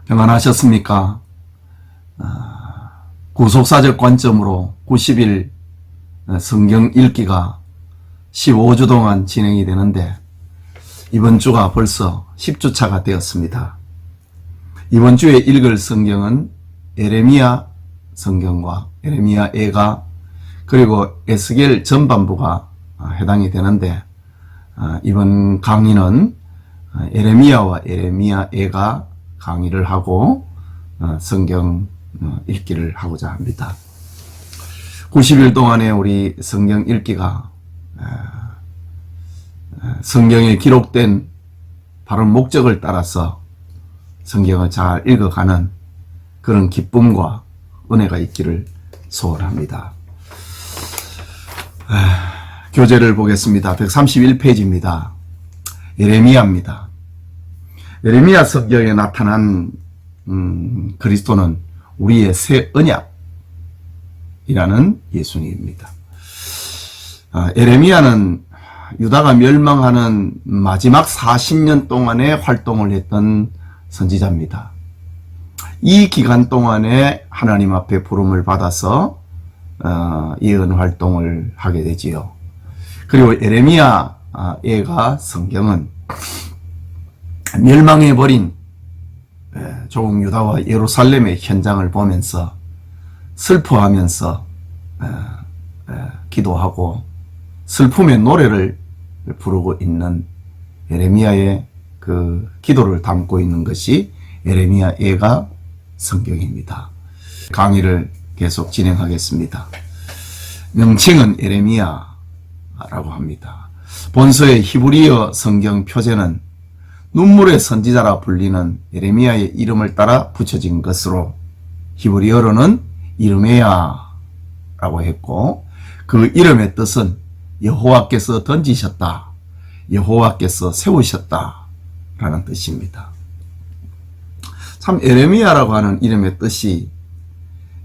평안하셨습니까? 구속사적 관점으로 90일 성경 읽기가 15주 동안 진행이 되는데 이번 주가 벌써 10주차가 되었습니다. 이번 주에 읽을 성경은 예레미야 성경과 예레미야 애가 그리고 에스겔 전반부가 해당이 되는데 이번 강의는 예레미야와 예레미야 애가 강의를 하고 성경 읽기를 하고자 합니다. 90일 동안의 우리 성경 읽기가 성경에 기록된 바른 목적을 따라서 성경을 잘 읽어가는 그런 기쁨과 은혜가 있기를 소원합니다. 교재를 보겠습니다. 131페이지입니다. 예레미야입니다. 예레미야 성경에 나타난 그리스도는 우리의 새 언약이라는 예수님입니다. 예레미야는 유다가 멸망하는 마지막 40년 동안의 활동을 했던 선지자입니다. 이 기간 동안에 하나님 앞에 부름을 받아서 예언 활동을 하게 되지요. 그리고 예레미야 애가 성경은 멸망해버린 조국 유다와 예루살렘의 현장을 보면서 슬퍼하면서 기도하고 슬픔의 노래를 부르고 있는 예레미야의 그 기도를 담고 있는 것이 예레미야 애가 성경입니다. 강의를 계속 진행하겠습니다. 명칭은 예레미야라고 합니다. 본서의 히브리어 성경 표제는 눈물의 선지자라 불리는 예레미야의 이름을 따라 붙여진 것으로 히브리어로는 이르메야라고 했고 그 이름의 뜻은 여호와께서 던지셨다, 여호와께서 세우셨다 라는 뜻입니다. 참 예레미야라고 하는 이름의 뜻이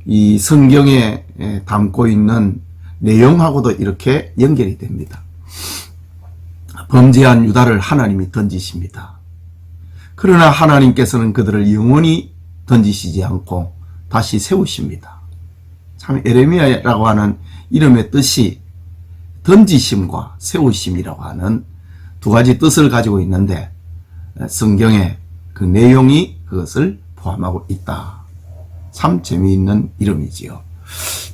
이 성경에 담고 있는 내용하고도 이렇게 연결이 됩니다. 범죄한 유다를 하나님이 던지십니다. 그러나 하나님께서는 그들을 영원히 던지시지 않고 다시 세우십니다. 참 예레미야라고 하는 이름의 뜻이 던지심과 세우심이라고 하는 두 가지 뜻을 가지고 있는데 성경에 그 내용이 그것을 포함하고 있다. 참 재미있는 이름이지요.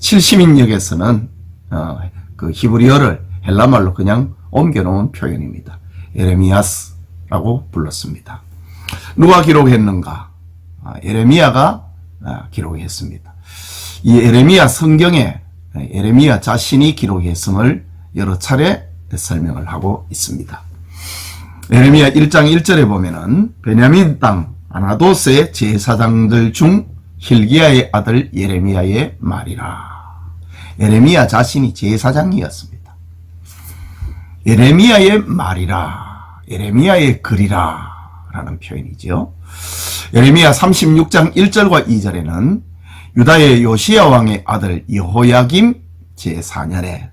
70인역에서는 그 히브리어를 헬라말로 그냥 옮겨놓은 표현입니다. 예레미야스라고 불렀습니다. 누가 기록했는가? 예레미야가 기록했습니다. 이 예레미야 성경에 예레미야 자신이 기록했음을 여러 차례 설명을 하고 있습니다. 예레미야 1장 1절에 보면은 베냐민 땅 아나도스의 제사장들 중 hil기야의 아들 예레미야의 말이라. 예레미야 자신이 제사장이었습니다. 예레미야의 말이라, 예레미야의 글이라 라는 표현이죠. 예레미야 36장 1절과 2절에는 유다의 요시야 왕의 아들 여호야김 제4년에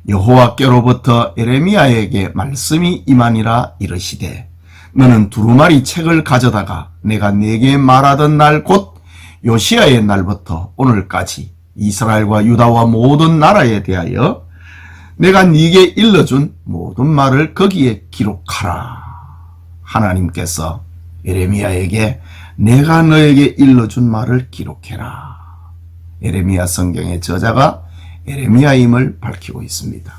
여호와께로부터 예레미야에게 말씀이 임하니라 이르시되 너는 두루마리 책을 가져다가 내가 네게 말하던 날 곧 요시야의 날부터 오늘까지 이스라엘과 유다와 모든 나라에 대하여 내가 네게 일러준 모든 말을 거기에 기록하라. 하나님께서 예레미야에게 내가 너에게 일러준 말을 기록해라. 예레미야 성경의 저자가 예레미야임을 밝히고 있습니다.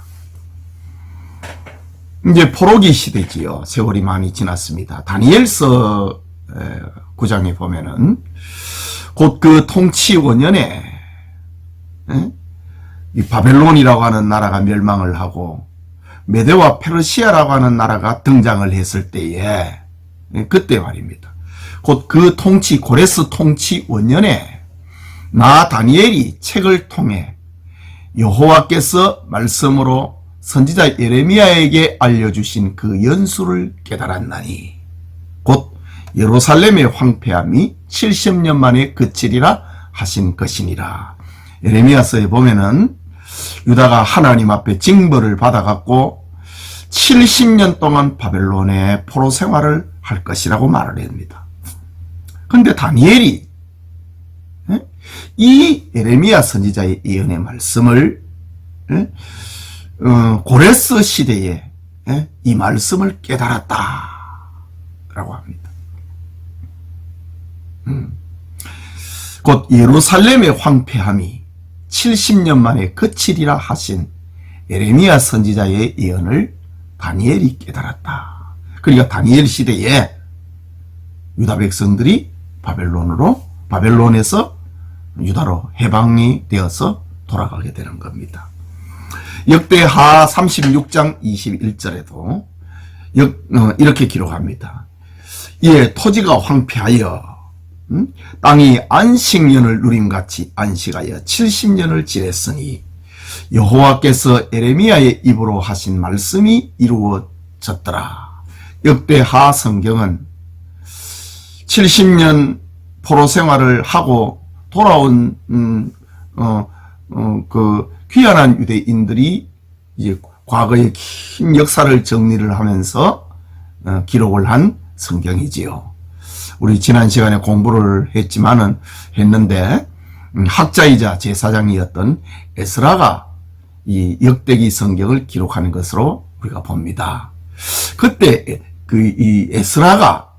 이제 포로기 시대지요. 세월이 많이 지났습니다. 다니엘서 9장에 보면은 곧 그 통치 5년에 이 바벨론이라고 하는 나라가 멸망을 하고 메대와 페르시아라고 하는 나라가 등장을 했을 때에 그때 말입니다. 곧 그 통치 고레스 통치 5년에 나 다니엘이 책을 통해 여호와께서 말씀으로 선지자 예레미야에게 알려주신 그 연수를 깨달았나니 곧 예루살렘의 황폐함이 70년 만에 그치리라 하신 것이니라. 예레미야서에 보면은 유다가 하나님 앞에 징벌을 받아갖고 70년 동안 바벨론의 포로 생활을 할 것이라고 말을 합니다. 근데 다니엘이 이 예레미야 선지자의 예언의 말씀을 고레스 시대에 이 말씀을 깨달았다 라고 합니다. 곧 예루살렘의 황폐함이 70년 만에 그치리라 하신 예레미야 선지자의 예언을 다니엘이 깨달았다. 그러니까 다니엘 시대에 유다 백성들이 바벨론에서 유다로 해방이 되어서 돌아가게 되는 겁니다. 역대하 36장 21절에도 이렇게 기록합니다. 이에 토지가 황폐하여 땅이 안식년을 누림같이 안식하여 70년을 지냈으니 여호와께서 에레미야의 입으로 하신 말씀이 이루어졌더라. 역대하 성경은 70년 포로 생활을 하고 돌아온 그 귀환한 유대인들이 이제 과거의 긴 역사를 정리를 하면서 기록을 한 성경이지요. 우리 지난 시간에 공부를 했는데 학자이자 제사장이었던 에스라가 이 역대기 성경을 기록하는 것으로 우리가 봅니다. 그때 이 에스라가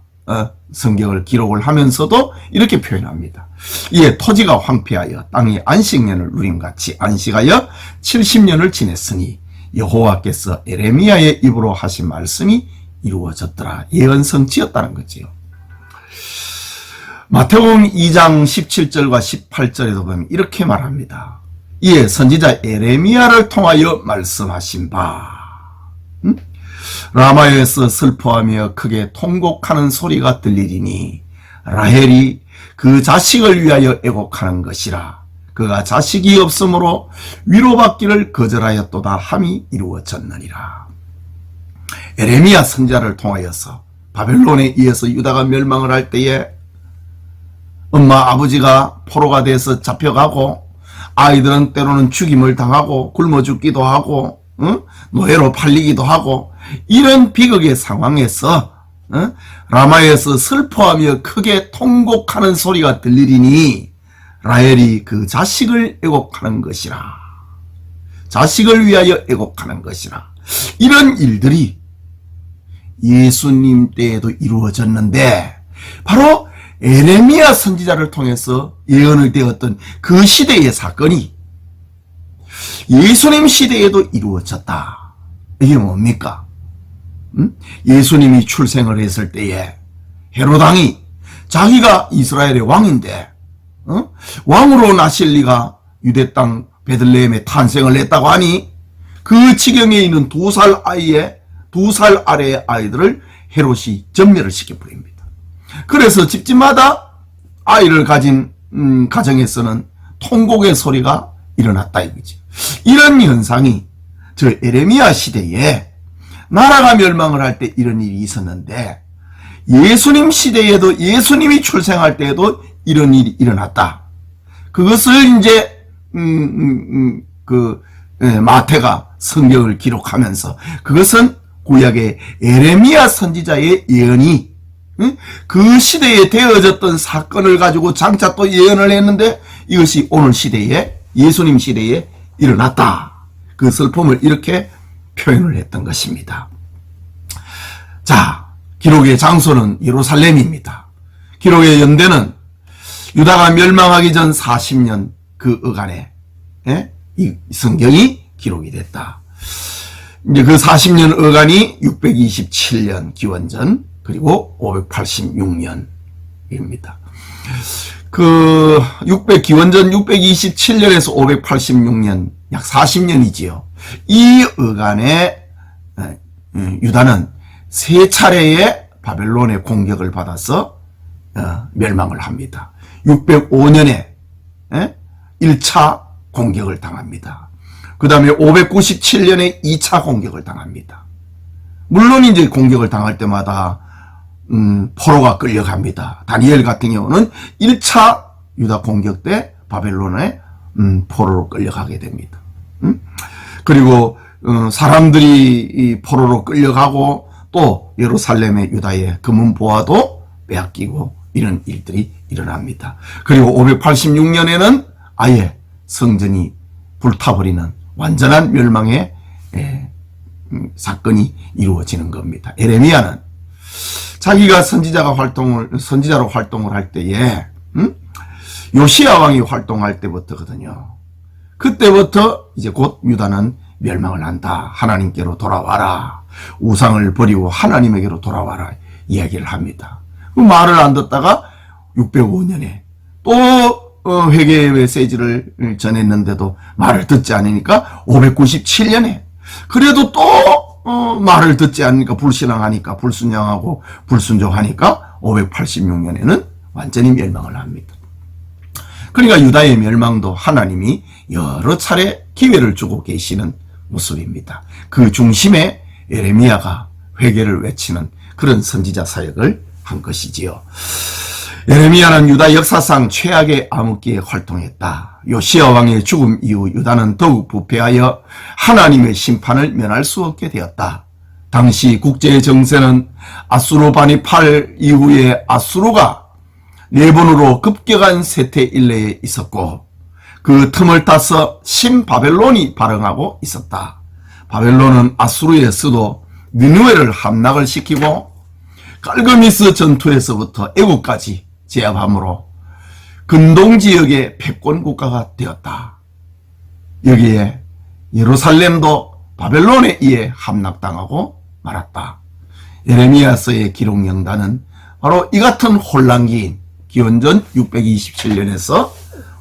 성경을 기록을 하면서도 이렇게 표현합니다. 이에 토지가 황폐하여 땅이 안식년을 누림같이 안식하여 70년을 지냈으니 여호와께서 에레미야의 입으로 하신 말씀이 이루어졌더라. 예언성취였다는 거지요. 마태복음 2장 17절과 18절에도 보면 이렇게 말합니다. 이에 선지자 에레미야를 통하여 말씀하신 바 라마에서 슬퍼하며 크게 통곡하는 소리가 들리리니 라헬이 그 자식을 위하여 애곡하는 것이라. 그가 자식이 없으므로 위로받기를 거절하였도다 함이 이루어졌느니라. 에레미야 선지자를 통하여서 바벨론에 의해서 유다가 멸망을 할 때에 엄마 아버지가 포로가 돼서 잡혀가고 아이들은 때로는 죽임을 당하고 굶어 죽기도 하고 노예로 팔리기도 하고 이런 비극의 상황에서 라마에서 슬퍼하며 크게 통곡하는 소리가 들리리니 라헬이 그 자식을 애곡하는 것이라. 자식을 위하여 애곡하는 것이라. 이런 일들이 예수님 때에도 이루어졌는데 바로 에레미야 선지자를 통해서 예언을 되었던 그 시대의 사건이 예수님 시대에도 이루어졌다. 이게 뭡니까? 예수님이 출생을 했을 때에 헤로당이 자기가 이스라엘의 왕인데 왕으로 나실 리가 유대 땅 베들레헴에 탄생을 했다고 하니 그 지경에 있는 2살 아래의 아이들을 헤롯이 전멸을 시켜버립니다. 그래서 집집마다 아이를 가진 가정에서는 통곡의 소리가 일어났다 이거지. 이런 현상이 저 에레미야 시대에 나라가 멸망을 할 때 이런 일이 있었는데 예수님 시대에도 예수님이 출생할 때에도 이런 일이 일어났다. 그것을 이제 마태가 성경을 기록하면서 그것은 구약의 에레미야 선지자의 예언이 그 시대에 되어졌던 사건을 가지고 장차 또 예언을 했는데 이것이 오늘 시대에 예수님 시대에 일어났다. 그 슬픔을 이렇게 표현을 했던 것입니다. 자, 기록의 장소는 예루살렘입니다. 기록의 연대는 유다가 멸망하기 전 40년 그 어간에 이 성경이 기록이 됐다. 이제 그 40년 어간이 627년 기원전 그리고 586년입니다. 그 기원전 627년에서 586년 약 40년이지요. 이 어간에 유다는 세 차례의 바벨론의 공격을 받아서 멸망을 합니다. 605년에 1차 공격을 당합니다. 그 다음에 597년에 2차 공격을 당합니다. 물론 이제 공격을 당할 때마다 포로가 끌려갑니다. 다니엘 같은 경우는 1차 유다 공격 때 바벨론에 포로로 끌려가게 됩니다. 그리고 사람들이 이 포로로 끌려가고 또 예루살렘의 유다의 금은 보화도 빼앗기고 이런 일들이 일어납니다. 그리고 586년에는 아예 성전이 불타버리는 완전한 멸망의 사건이 이루어지는 겁니다. 에레미야는 자기가 선지자로 활동을 할 때에 요시야 왕이 활동할 때부터거든요. 그때부터 이제 곧 유다는 멸망을 한다. 하나님께로 돌아와라. 우상을 버리고 하나님에게로 돌아와라. 이야기를 합니다. 그 말을 안 듣다가 605년에 또 회개의 메시지를 전했는데도 말을 듣지 않으니까 597년에 그래도 또 말을 듣지 않으니까 불신앙하니까 불순종하고 불순종하니까 586년에는 완전히 멸망을 합니다. 그러니까 유다의 멸망도 하나님이 여러 차례 기회를 주고 계시는 모습입니다. 그 중심에 에레미야가 회개를 외치는 그런 선지자 사역을 한 것이지요. 에레미야는 유다 역사상 최악의 암흑기에 활동했다. 요시야 왕의 죽음 이후 유다는 더욱 부패하여 하나님의 심판을 면할 수 없게 되었다. 당시 국제의 정세는 아수르바니팔 이후에 아수르가 네 번으로 급격한 쇠퇴 일래에 있었고 그 틈을 따서 신바벨론이 발흥하고 있었다. 바벨론은 아수르의 수도 니느웨를 함락을 시키고 깔그미스 전투에서부터 애국까지 제압함으로 근동지역의 패권 국가가 되었다. 여기에 예루살렘도 바벨론에 의해 함락당하고 말았다. 에레미야서의 기록 명단은 바로 이 같은 혼란기인 기원전 627년에서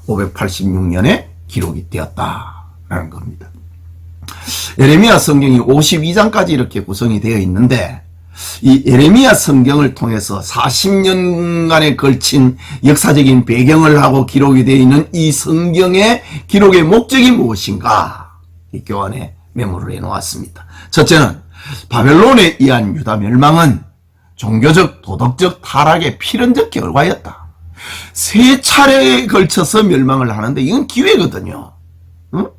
586년에 기록이 되었다라는 겁니다. 에레미야 성경이 52장까지 이렇게 구성이 되어 있는데 이 에레미야 성경을 통해서 40년간에 걸친 역사적인 배경을 하고 기록이 되어 있는 이 성경의 기록의 목적이 무엇인가 이 교환에 메모를 해놓았습니다. 첫째는 바벨론에 의한 유다 멸망은 종교적 도덕적 타락의 필연적 결과였다. 세 차례에 걸쳐서 멸망을 하는데 이건 기회거든요. 응?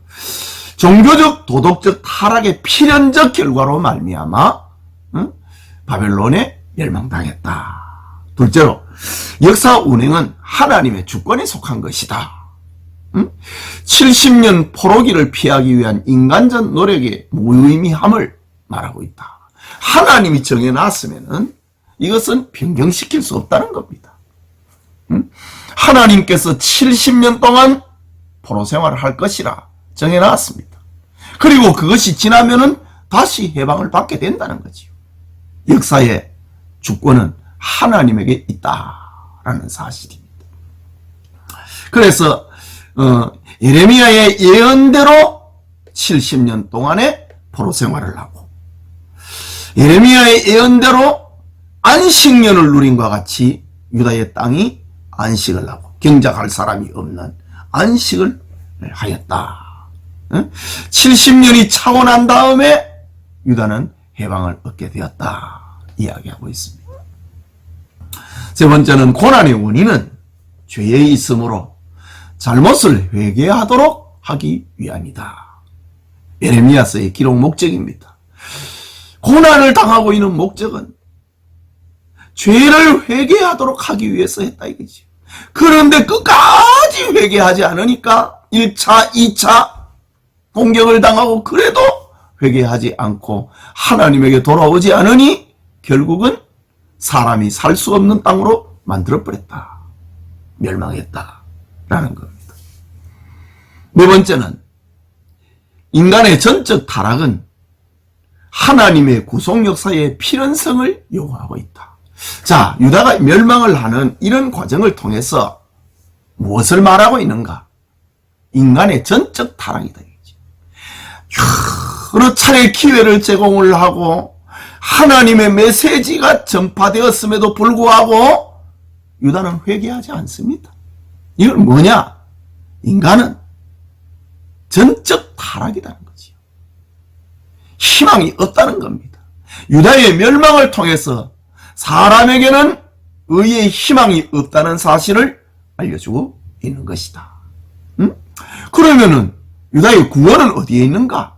종교적 도덕적 타락의 필연적 결과로 말미암아 바벨론에 멸망당했다. 둘째로 역사 운행은 하나님의 주권에 속한 것이다. 70년 포로기를 피하기 위한 인간적 노력의 무의미함을 말하고 있다. 하나님이 정해놨으면은 이것은 변경시킬 수 없다는 겁니다. 하나님께서 70년 동안 포로 생활을 할 것이라 정해놨습니다. 그리고 그것이 지나면은 다시 해방을 받게 된다는 거지요. 역사의 주권은 하나님에게 있다라는 사실입니다. 그래서 예레미야의 예언대로 70년 동안의 포로 생활을 하고 예레미야의 예언대로 안식년을 누린과 같이 유다의 땅이 안식을 하고 경작할 사람이 없는 안식을 하였다. 70년이 차고 난 다음에 유다는 해방을 얻게 되었다 이야기하고 있습니다. 세 번째는 고난의 원인은 죄에 있으므로 잘못을 회개하도록 하기 위함이다. 에레미야서의 기록 목적입니다. 고난을 당하고 있는 목적은 죄를 회개하도록 하기 위해서 했다 이거지. 그런데 끝까지 회개하지 않으니까 1차, 2차 공격을 당하고 그래도 회개하지 않고 하나님에게 돌아오지 않으니 결국은 사람이 살 수 없는 땅으로 만들어버렸다. 멸망했다라는 겁니다. 네 번째는 인간의 전적 타락은 하나님의 구속 역사의 필연성을 요구하고 있다. 자, 유다가 멸망을 하는 이런 과정을 통해서 무엇을 말하고 있는가? 인간의 전적 타락이다. 여러 차례 기회를 제공을 하고 하나님의 메시지가 전파되었음에도 불구하고 유다는 회개하지 않습니다. 이건 뭐냐? 인간은 전적 타락이라는 거지요. 희망이 없다는 겁니다. 유다의 멸망을 통해서 사람에게는 의의 희망이 없다는 사실을 알려주고 있는 것이다. 그러면은 유다의 구원은 어디에 있는가?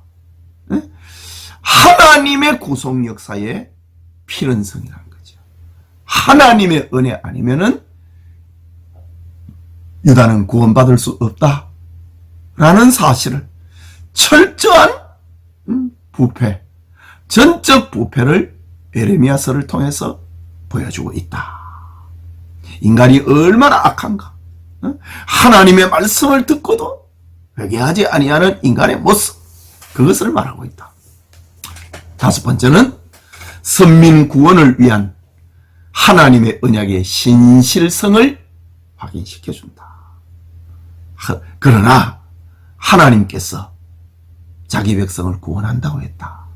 하나님의 구속 역사의 필연성이라는 거죠. 하나님의 은혜 아니면은 유다는 구원받을 수 없다 라는 사실을 철저한 부패, 전적 부패를 에레미야서를 통해서 보여주고 있다. 인간이 얼마나 악한가. 하나님의 말씀을 듣고도 회개하지 아니하는 인간의 모습, 그것을 말하고 있다. 다섯 번째는 선민 구원을 위한 하나님의 언약의 신실성을 확인시켜준다. 그러나 하나님께서 자기 백성을 구원한다고 했다.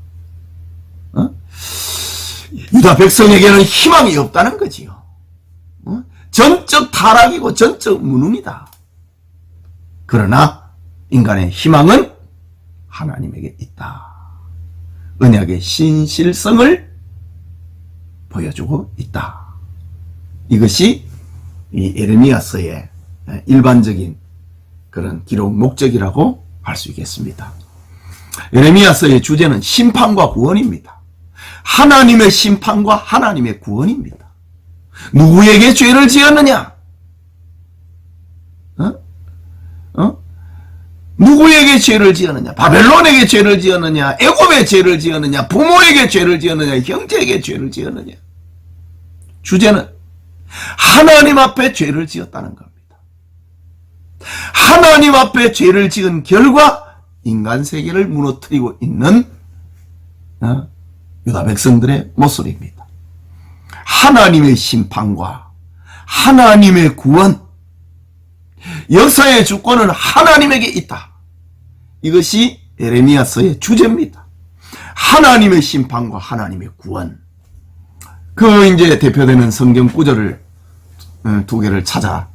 유다 백성에게는 희망이 없다는 거지요. 전적 타락이고 전적 무능이다. 그러나 인간의 희망은 하나님에게 있다. 언약의 신실성을 보여주고 있다. 이것이 이 에레미야서의 일반적인 그런 기록 목적이라고 할 수 있겠습니다. 에레미야서의 주제는 심판과 구원입니다. 하나님의 심판과 하나님의 구원입니다. 누구에게 죄를 지었느냐? 누구에게 죄를 지었느냐? 바벨론에게 죄를 지었느냐? 애굽에 죄를 지었느냐? 부모에게 죄를 지었느냐? 형제에게 죄를 지었느냐? 주제는 하나님 앞에 죄를 지었다는 겁니다. 하나님 앞에 죄를 지은 결과 인간 세계를 무너뜨리고 있는 유다 백성들의 모습입니다. 하나님의 심판과 하나님의 구원, 역사의 주권은 하나님에게 있다. 이것이 에레미야서의 주제입니다. 하나님의 심판과 하나님의 구원. 그 이제 대표되는 성경 구절을 두 개를 찾아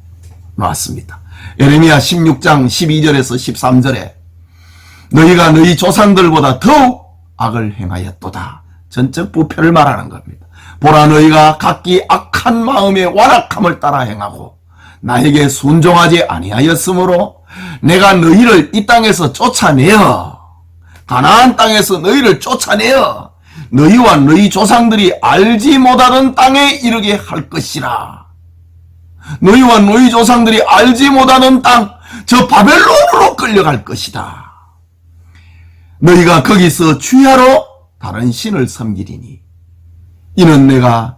놨습니다. 에레미야 16장 12절에서 13절에 너희가 너희 조상들보다 더욱 악을 행하였도다. 전적 부패를 말하는 겁니다. 보라, 너희가 각기 악한 마음의 완악함을 따라 행하고 나에게 순종하지 아니하였으므로 내가 너희를 이 땅에서 쫓아내어 가나안 땅에서 너희를 쫓아내어 너희와 너희 조상들이 알지 못하던 땅에 이르게 할 것이라. 너희와 너희 조상들이 알지 못하는 땅, 저 바벨론으로 끌려갈 것이다. 너희가 거기서 주야로 다른 신을 섬기리니 이는 내가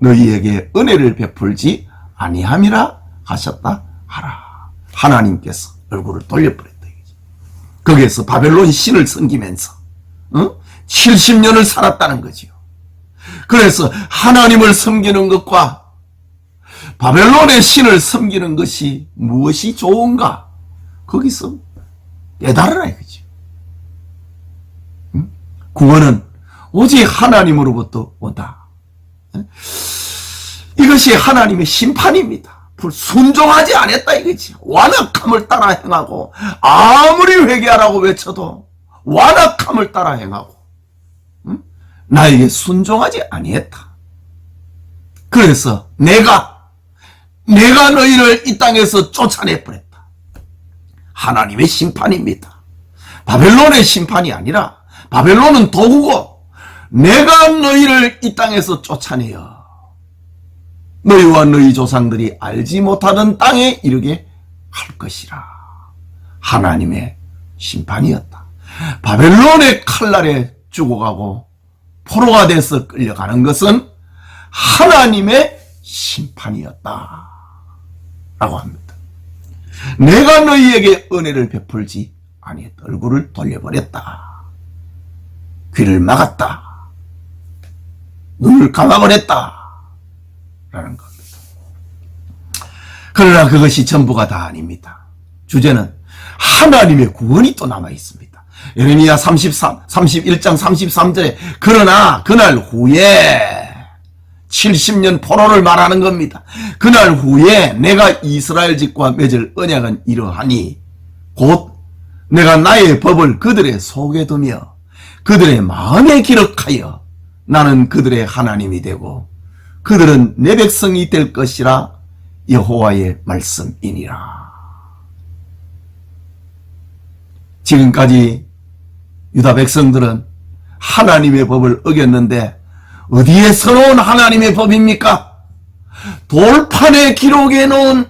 너희에게 은혜를 베풀지 아니함이라 하셨다 하라. 하나님께서 얼굴을 돌려버렸다. 거기에서 바벨론 신을 섬기면서 70년을 살았다는 거지요. 그래서 하나님을 섬기는 것과 바벨론의 신을 섬기는 것이 무엇이 좋은가? 거기서 깨달으라 이거지. 구원은 오직 하나님으로부터 온다. 이것이 하나님의 심판입니다. 순종하지 않았다 이거지. 완악함을 따라 행하고 아무리 회개하라고 외쳐도 완악함을 따라 행하고 나에게 순종하지 아니했다. 그래서 내가 너희를 이 땅에서 쫓아내버렸다. 하나님의 심판입니다. 바벨론의 심판이 아니라 바벨론은 도구고 내가 너희를 이 땅에서 쫓아내어 너희와 너희 조상들이 알지 못하던 땅에 이르게 할 것이라. 하나님의 심판이었다. 바벨론의 칼날에 죽어가고 포로가 돼서 끌려가는 것은 하나님의 심판이었다 라고 합니다. 내가 너희에게 은혜를 베풀지 아니했다. 얼굴을 돌려버렸다. 귀를 막았다. 눈을 감아버렸다 라는 겁니다. 그러나 그것이 전부가 다 아닙니다. 주제는 하나님의 구원이 또 남아 있습니다. 에레미야 31장 33절에 그러나 그날 후에 70년 포로를 말하는 겁니다. 그날 후에 내가 이스라엘 집과 맺을 언약은 이러하니 곧 내가 나의 법을 그들의 속에 두며 그들의 마음에 기록하여 나는 그들의 하나님이 되고 그들은 내 백성이 될 것이라. 여호와의 말씀이니라. 지금까지 유다 백성들은 하나님의 법을 어겼는데 어디에 서러운 하나님의 법입니까? 돌판에 기록해 놓은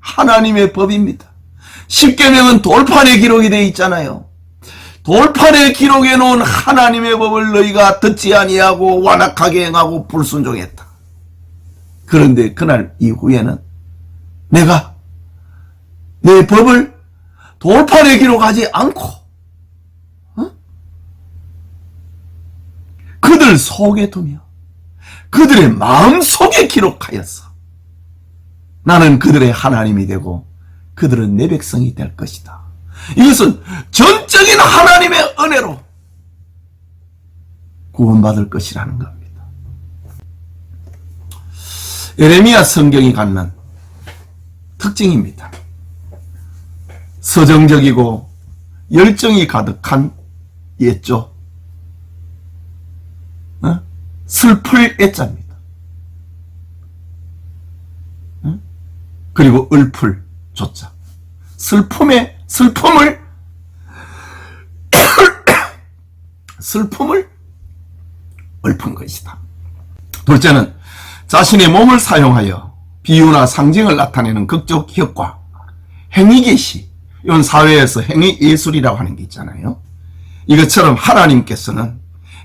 하나님의 법입니다. 십계명은 돌판에 기록이 되어 있잖아요. 돌판에 기록해 놓은 하나님의 법을 너희가 듣지 아니하고 완악하게 행하고 불순종했다. 그런데 그날 이후에는 내가 내 법을 돌판에 기록하지 않고 그들 속에 두며 그들의 마음속에 기록하였어. 나는 그들의 하나님이 되고 그들은 내 백성이 될 것이다. 이것은 전적인 하나님의 은혜로 구원받을 것이라는 겁니다. 예레미야 성경이 갖는 특징입니다. 서정적이고 열정이 가득한 예조, 슬플 예자입니다. 그리고 을풀 조자, 슬픔을 읊은 것이다. 둘째는 자신의 몸을 사용하여 비유나 상징을 나타내는 극적 효과, 행위계시. 이건 사회에서 행위예술이라고 하는 게 있잖아요. 이것처럼 하나님께서는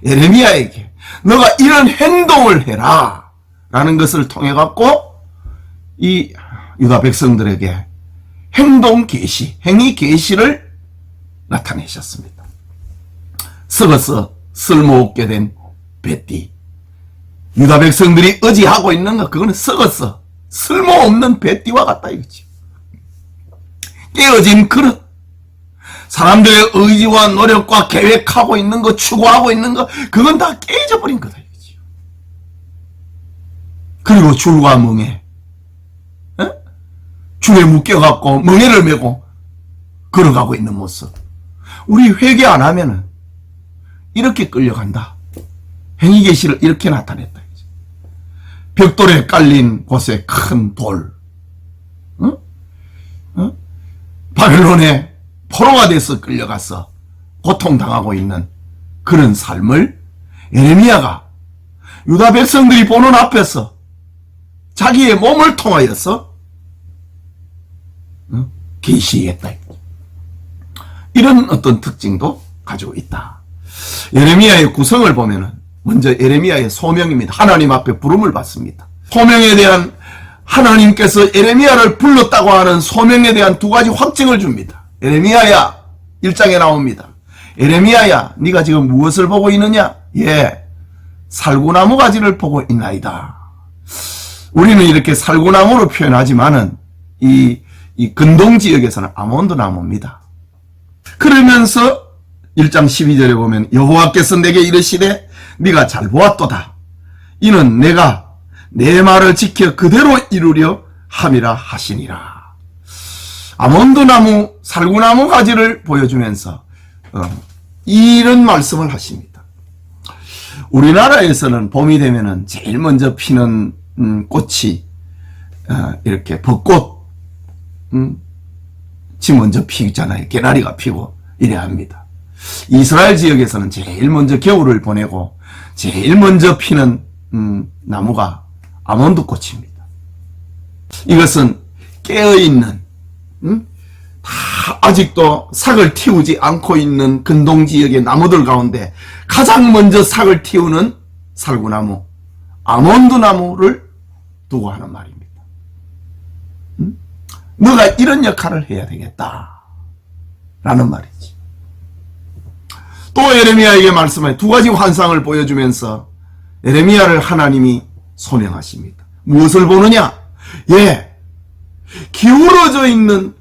예레미야에게 너가 이런 행동을 해라 라는 것을 통해 갖고 이 유다 백성들에게 행동 계시, 행위 계시를 나타내셨습니다. 썩어서 쓸모없게 된 뱃띠. 유다 백성들이 의지하고 있는 것, 그거는 썩어서 쓸모없는 뱃띠와 같다 이거지. 깨어진 그릇. 사람들의 의지와 노력과 계획하고 있는 것, 추구하고 있는 것, 그건 다 깨져 버린 거다 이거지. 그리고 줄과 멍에, 줄에 묶여갖고 멍에를 메고 걸어가고 있는 모습. 우리 회개 안 하면은 이렇게 끌려간다. 행위계시를 이렇게 나타냈다. 벽돌에 깔린 곳에 큰 돌. 바벨론에 포로가 돼서 끌려가서 고통당하고 있는 그런 삶을 예레미야가 유다 백성들이 보는 앞에서 자기의 몸을 통하여서 계시했다. 이런 어떤 특징도 가지고 있다. 예레미야의 구성을 보면은 먼저 예레미야의 소명입니다. 하나님 앞에 부름을 받습니다. 소명에 대한 하나님께서 예레미야를 불렀다고 하는 소명에 대한 두 가지 확증을 줍니다. 예레미야야, 1장에 나옵니다. 예레미야야, 네가 지금 무엇을 보고 있느냐? 예, 살구나무 가지를 보고 있나이다. 우리는 이렇게 살구나무로 표현하지만은 이 근동지역에서는 아몬드 나무입니다. 그러면서 1장 12절에 보면 여호와께서 내게 이르시되 네가 잘 보았도다. 이는 내가 내 말을 지켜 그대로 이루려 함이라 하시니라. 아몬드 나무, 살구나무 가지를 보여주면서 이런 말씀을 하십니다. 우리나라에서는 봄이 되면은 제일 먼저 피는 꽃이 이렇게 벚꽃 이 먼저 피잖아요. 개나리가 피고 이래야 합니다. 이스라엘 지역에서는 제일 먼저 겨울을 보내고 제일 먼저 피는 나무가 아몬드 꽃입니다. 이것은 깨어있는 다 아직도 삭을 틔우지 않고 있는 근동지역의 나무들 가운데 가장 먼저 삭을 틔우는 살구나무, 아몬드 나무를 두고 하는 말입니다. 너가 이런 역할을 해야 되겠다 라는 말이지. 또 예레미야에게 말씀해 두 가지 환상을 보여주면서 예레미야를 하나님이 소명하십니다. 무엇을 보느냐? 예, 기울어져 있는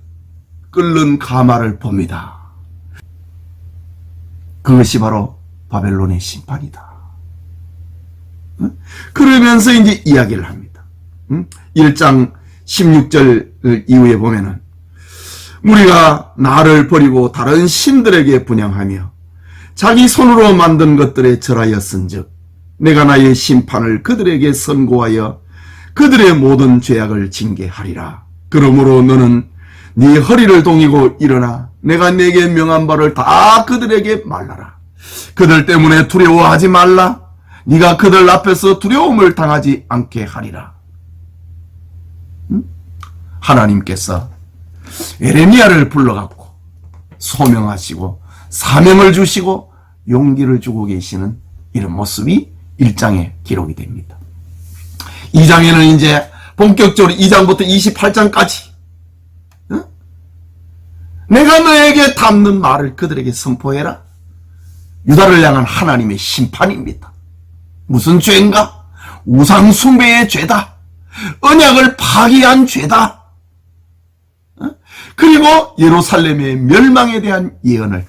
끓는 가마를 봅니다. 그것이 바로 바벨론의 심판이다. 그러면서 이제 이야기를 합니다. 1장 16절 이후에 보면은 무리가 나를 버리고 다른 신들에게 분향하며 자기 손으로 만든 것들에 절하였은즉 내가 나의 심판을 그들에게 선고하여 그들의 모든 죄악을 징계하리라. 그러므로 너는 네 허리를 동이고 일어나 내가 네게 명한 바를 다 그들에게 말하라. 그들 때문에 두려워하지 말라. 네가 그들 앞에서 두려움을 당하지 않게 하리라. 하나님께서 에레미야를 불러갖고 소명하시고 사명을 주시고 용기를 주고 계시는 이런 모습이 1장에 기록이 됩니다. 2장에는 이제 본격적으로 2장부터 28장까지 내가 너에게 담는 말을 그들에게 선포해라. 유다를 향한 하나님의 심판입니다. 무슨 죄인가? 우상 숭배의 죄다. 언약을 파기한 죄다. 그리고 예루살렘의 멸망에 대한 예언을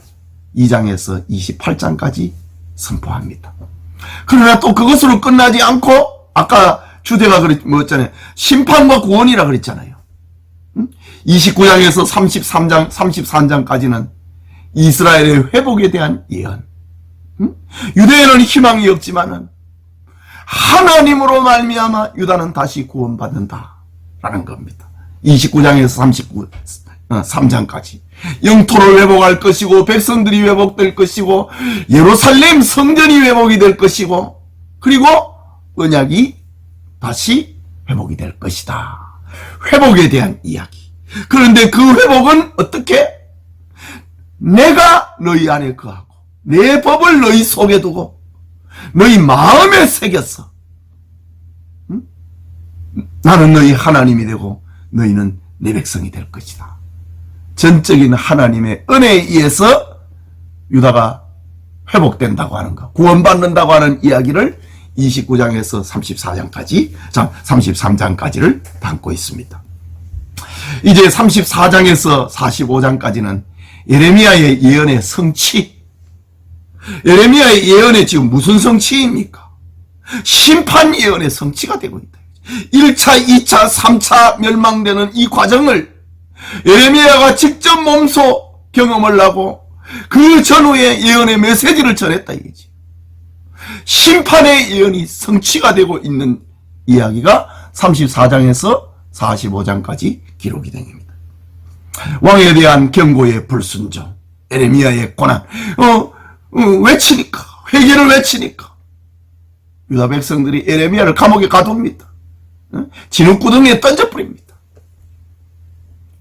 2장에서 28장까지 선포합니다. 그러나 또 그것으로 끝나지 않고 아까 주제가 뭐였잖아요. 심판과 구원이라 그랬잖아요. 29장에서 33장, 33장까지는 이스라엘의 회복에 대한 예언. 유대인은 희망이 없지만은 하나님으로 말미암아 유다는 다시 구원받는다라는 겁니다. 29장에서 3장까지 영토를 회복할 것이고 백성들이 회복될 것이고 예루살렘 성전이 회복이 될 것이고 그리고 언약이 다시 회복이 될 것이다. 회복에 대한 이야기. 그런데 그 회복은 어떻게? 내가 너희 안에 거하고 내 법을 너희 속에 두고 너희 마음에 새겼어. 응? 나는 너희 하나님이 되고 너희는 내 백성이 될 것이다. 전적인 하나님의 은혜에 의해서 유다가 회복된다고 하는 것, 구원받는다고 하는 이야기를 29장에서 34장까지, 33장까지를 담고 있습니다. 이제 34장에서 45장까지는 예레미야의 예언의 성취. 예레미야의 예언의 지금 무슨 성취입니까? 심판 예언의 성취가 되고 있다. 1차, 2차, 3차 멸망되는 이 과정을 예레미야가 직접 몸소 경험을 하고 그 전후에 예언의 메시지를 전했다 이거지. 심판의 예언이 성취가 되고 있는 이야기가 34장에서 45장까지 기록이 됩니다. 왕에 대한 경고의 불순종, 예레미야의 고난, 외치니까, 회개를 외치니까 유다 백성들이 예레미야를 감옥에 가둡니다. 진흙구덩이에 던져버립니다.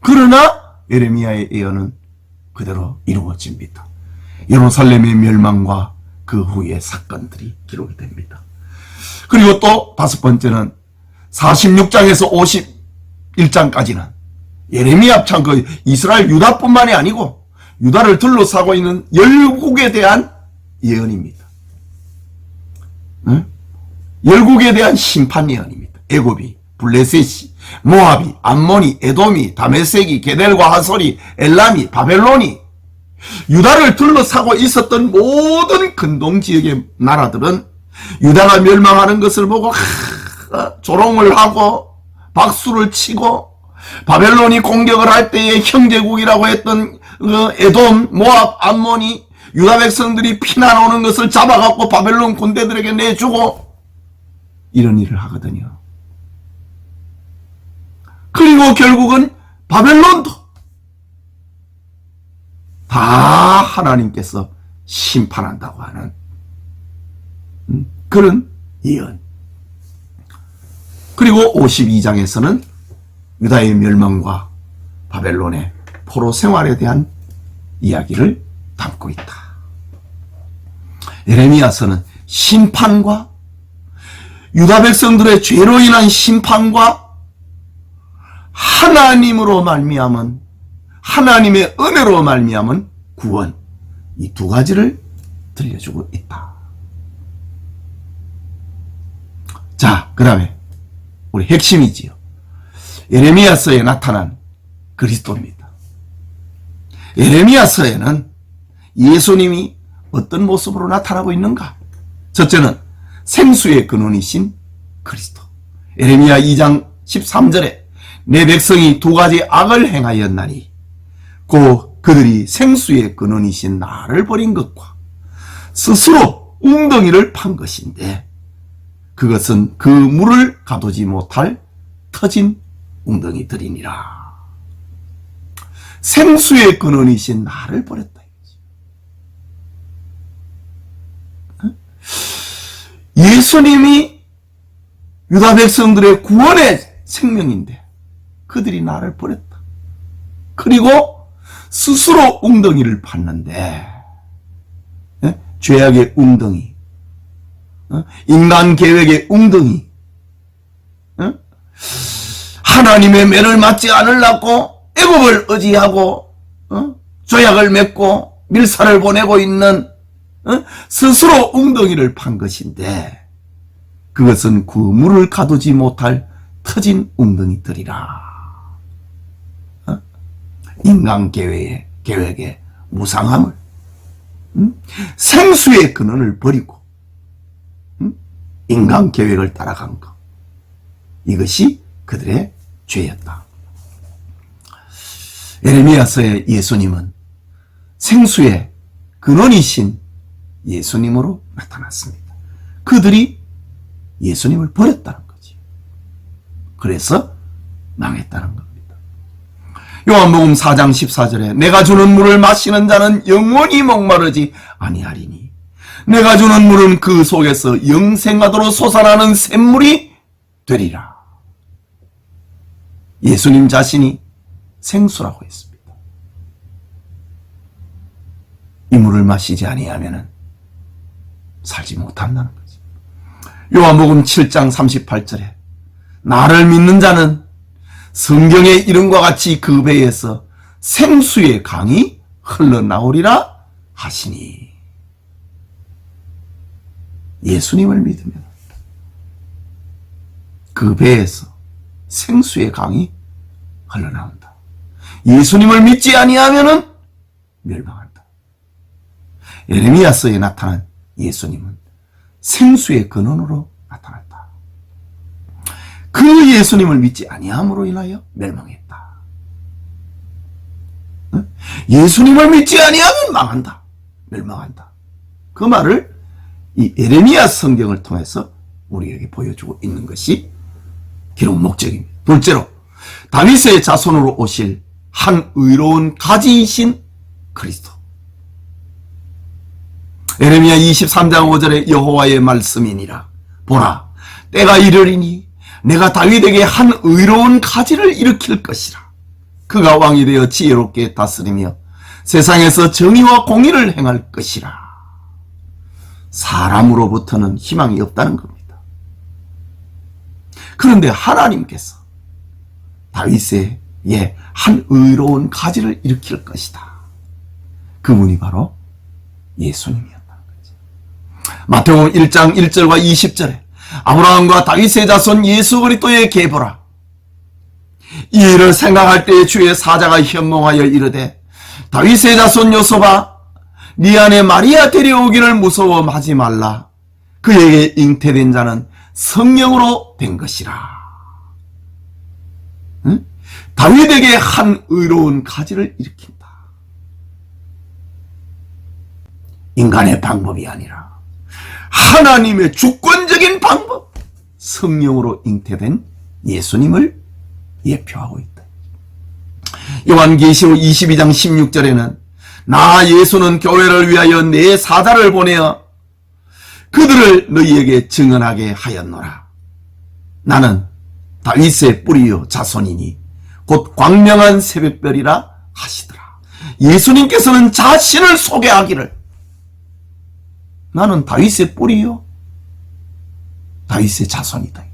그러나 예레미야의 예언은 그대로 이루어집니다. 예루살렘의 멸망과 그 후의 사건들이 기록이 됩니다. 그리고 또 다섯 번째는 46장에서 51장까지는 예레미야 참 그 이스라엘 유다뿐만이 아니고 유다를 둘러싸고 있는 열국에 대한 예언입니다. 열국에 대한 심판 예언입니다. 애굽이, 블레셋이, 모압이, 암몬이, 에돔이, 다메섹이, 게델과 하솔이, 엘람이, 바벨론이 유다를 둘러싸고 있었던 모든 근동 지역의 나라들은 유다가 멸망하는 것을 보고 조롱을 하고 박수를 치고 바벨론이 공격을 할 때의 형제국이라고 했던 에돔, 모압, 암몬이 유다 백성들이 피난 오는 것을 잡아갖고 바벨론 군대들에게 내주고 이런 일을 하거든요. 그리고 결국은 바벨론도 다 하나님께서 심판한다고 하는 그런 예언. 그리고 52장에서는 유다의 멸망과 바벨론의 포로 생활에 대한 이야기를 담고 있다. 예레미야서는 심판과 유다 백성들의 죄로 인한 심판과 하나님으로 말미암은 하나님의 은혜로 말미암은 구원, 이 두 가지를 들려주고 있다. 자, 그 다음에 우리 핵심이지요. 예레미야서에 나타난 그리스도입니다. 예레미야서에는 예수님이 어떤 모습으로 나타나고 있는가? 첫째는 생수의 근원이신 그리스도. 예레미야 2장 13절에 내 백성이 두 가지 악을 행하였나니 그들이 생수의 근원이신 나를 버린 것과 스스로 웅덩이를 판 것인데 그것은 그 물을 가두지 못할 터진 웅덩이들이니라. 생수의 근원이신 나를 버렸다. 예수님이 유다 백성들의 구원의 생명인데 그들이 나를 버렸다. 그리고 스스로 웅덩이를 팠는데, 죄악의 웅덩이, 인간 계획의 웅덩이, 하나님의 매를 맞지 않으려고 애굽을 의지하고 조약을 맺고 밀사를 보내고 있는 스스로 웅덩이를 판 것인데, 그것은 그 물을 가두지 못할 터진 웅덩이들이라. 인간 계획의 무상함을, 생수의 근원을 버리고 인간 계획을 따라간 것, 이것이 그들의 죄였다. 에레미야서의 예수님은 생수의 근원이신 예수님으로 나타났습니다. 그들이 예수님을 버렸다는 거지. 그래서 망했다는 겁니다. 요한복음 4장 14절에 내가 주는 물을 마시는 자는 영원히 목마르지 아니하리니 내가 주는 물은 그 속에서 영생하도록 솟아나는 샘물이 되리라. 예수님 자신이 생수라고 했습니다. 이 물을 마시지 아니하면 살지 못한다는 거지. 요한복음 7장 38절에 나를 믿는 자는 성경의 이름과 같이 그 배에서 생수의 강이 흘러나오리라 하시니, 예수님을 믿으면 그 배에서 생수의 강이 흘러나온다. 예수님을 믿지 아니하면은 멸망한다. 에레미야서에 나타난 예수님은 생수의 근원으로 나타났다. 그 예수님을 믿지 아니함으로 인하여 멸망했다. 예수님을 믿지 아니하면 망한다. 멸망한다. 그 말을 이 에레미야 성경을 통해서 우리에게 보여주고 있는 것이 기록 목적입니다. 둘째로 다윗의 자손으로 오실 한 의로운 가지이신 그리스도. 에레미야 23장 5절에 여호와의 말씀이니라. 보라, 때가 이르리니 내가 다윗에게 한 의로운 가지를 일으킬 것이라. 그가 왕이 되어 지혜롭게 다스리며 세상에서 정의와 공의를 행할 것이라. 사람으로부터는 희망이 없다는 겁니다. 그런데 하나님께서 다윗에게 한 의로운 가지를 일으킬 것이다. 그분이 바로 예수님이었다는 거죠. 마태복음 1장 1절과 20절에 아브라함과 다윗의 자손 예수 그리스도의 계보라. 이 일을 생각할 때에 주의 사자가 현몽하여 이르되 다윗의 자손 요셉아, 네 안에 마리아 데려오기를 무서워하지 말라. 그에게 잉태된 자는 성령으로 된 것이라. 응? 다윗에게 한 의로운 가지를 일으킨다. 인간의 방법이 아니라 하나님의 주권적인 방법, 성령으로 잉태된 예수님을 예표하고 있다. 요한계시록 22장 16절에는 나 예수는 교회를 위하여 내 사자를 보내어 그들을 너희에게 증언하게 하였노라. 나는 다윗의 뿌리요 자손이니 곧 광명한 새벽별이라 하시더라. 예수님께서는 자신을 소개하기를 나는 다윗의 뿌리요 다윗의 자손이다.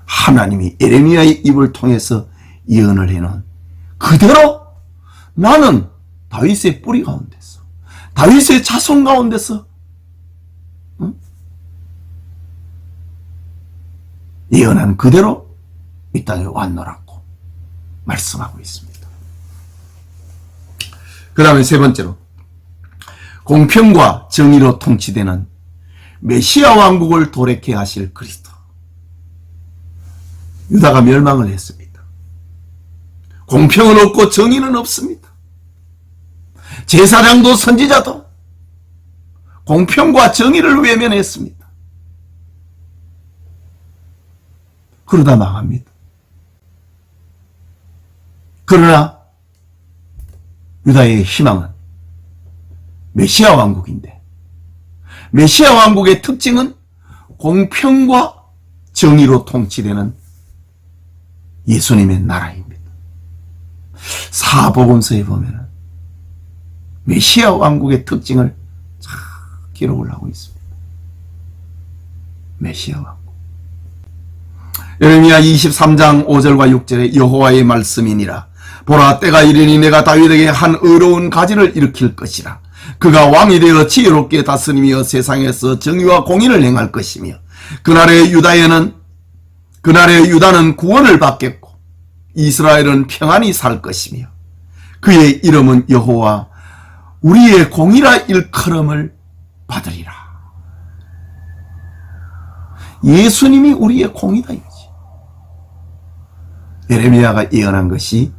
하나님이 에레미야의 입을 통해서 예언을 해놓은 그대로 나는 다윗의 뿌리 가운데서, 다윗의 자손 가운데서 예언한 그대로 이 땅에 왔노라고 말씀하고 있습니다. 그 다음에 세 번째로 공평과 정의로 통치되는 메시아 왕국을 도래케 하실 그리스도. 유다가 멸망을 했습니다. 공평은 없고 정의는 없습니다. 제사장도 선지자도 공평과 정의를 외면했습니다. 그러다 망합니다. 그러나 유다의 희망은 메시아 왕국인데, 메시아 왕국의 특징은 공평과 정의로 통치되는 예수님의 나라입니다. 사복음서에 보면은 메시아 왕국의 특징을 잘 기록을 하고 있습니다. 메시아 왕국. 예레미야 23장 5절과 6절에 여호와의 말씀이니라. 보라, 때가 이르니 내가 다윗에게 한 의로운 가지를 일으킬 것이라. 그가 왕이 되어 지혜롭게 다스리며 세상에서 정의와 공의를 행할 것이며 그날의 유다는 구원을 받겠고 이스라엘은 평안히 살 것이며 그의 이름은 여호와 우리의 공의라 일컬음을 받으리라. 예수님이 우리의 공의다 이거지. 예레미야가 예언한 것이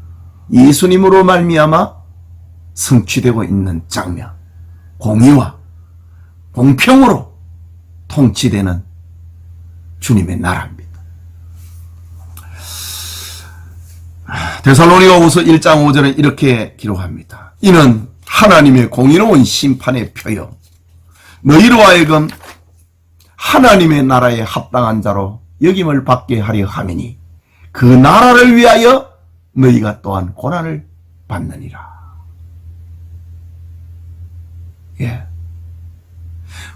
예수님으로 말미암아 성취되고 있는 장면, 공의와 공평으로 통치되는 주님의 나라입니다. 데살로니가후서 1장 5절에 이렇게 기록합니다. 이는 하나님의 공의로운 심판의 표요 너희로 하여금 하나님의 나라에 합당한 자로 여김을 받게 하려 함이니 그 나라를 위하여 너희가 또한 고난을 받느니라. 예.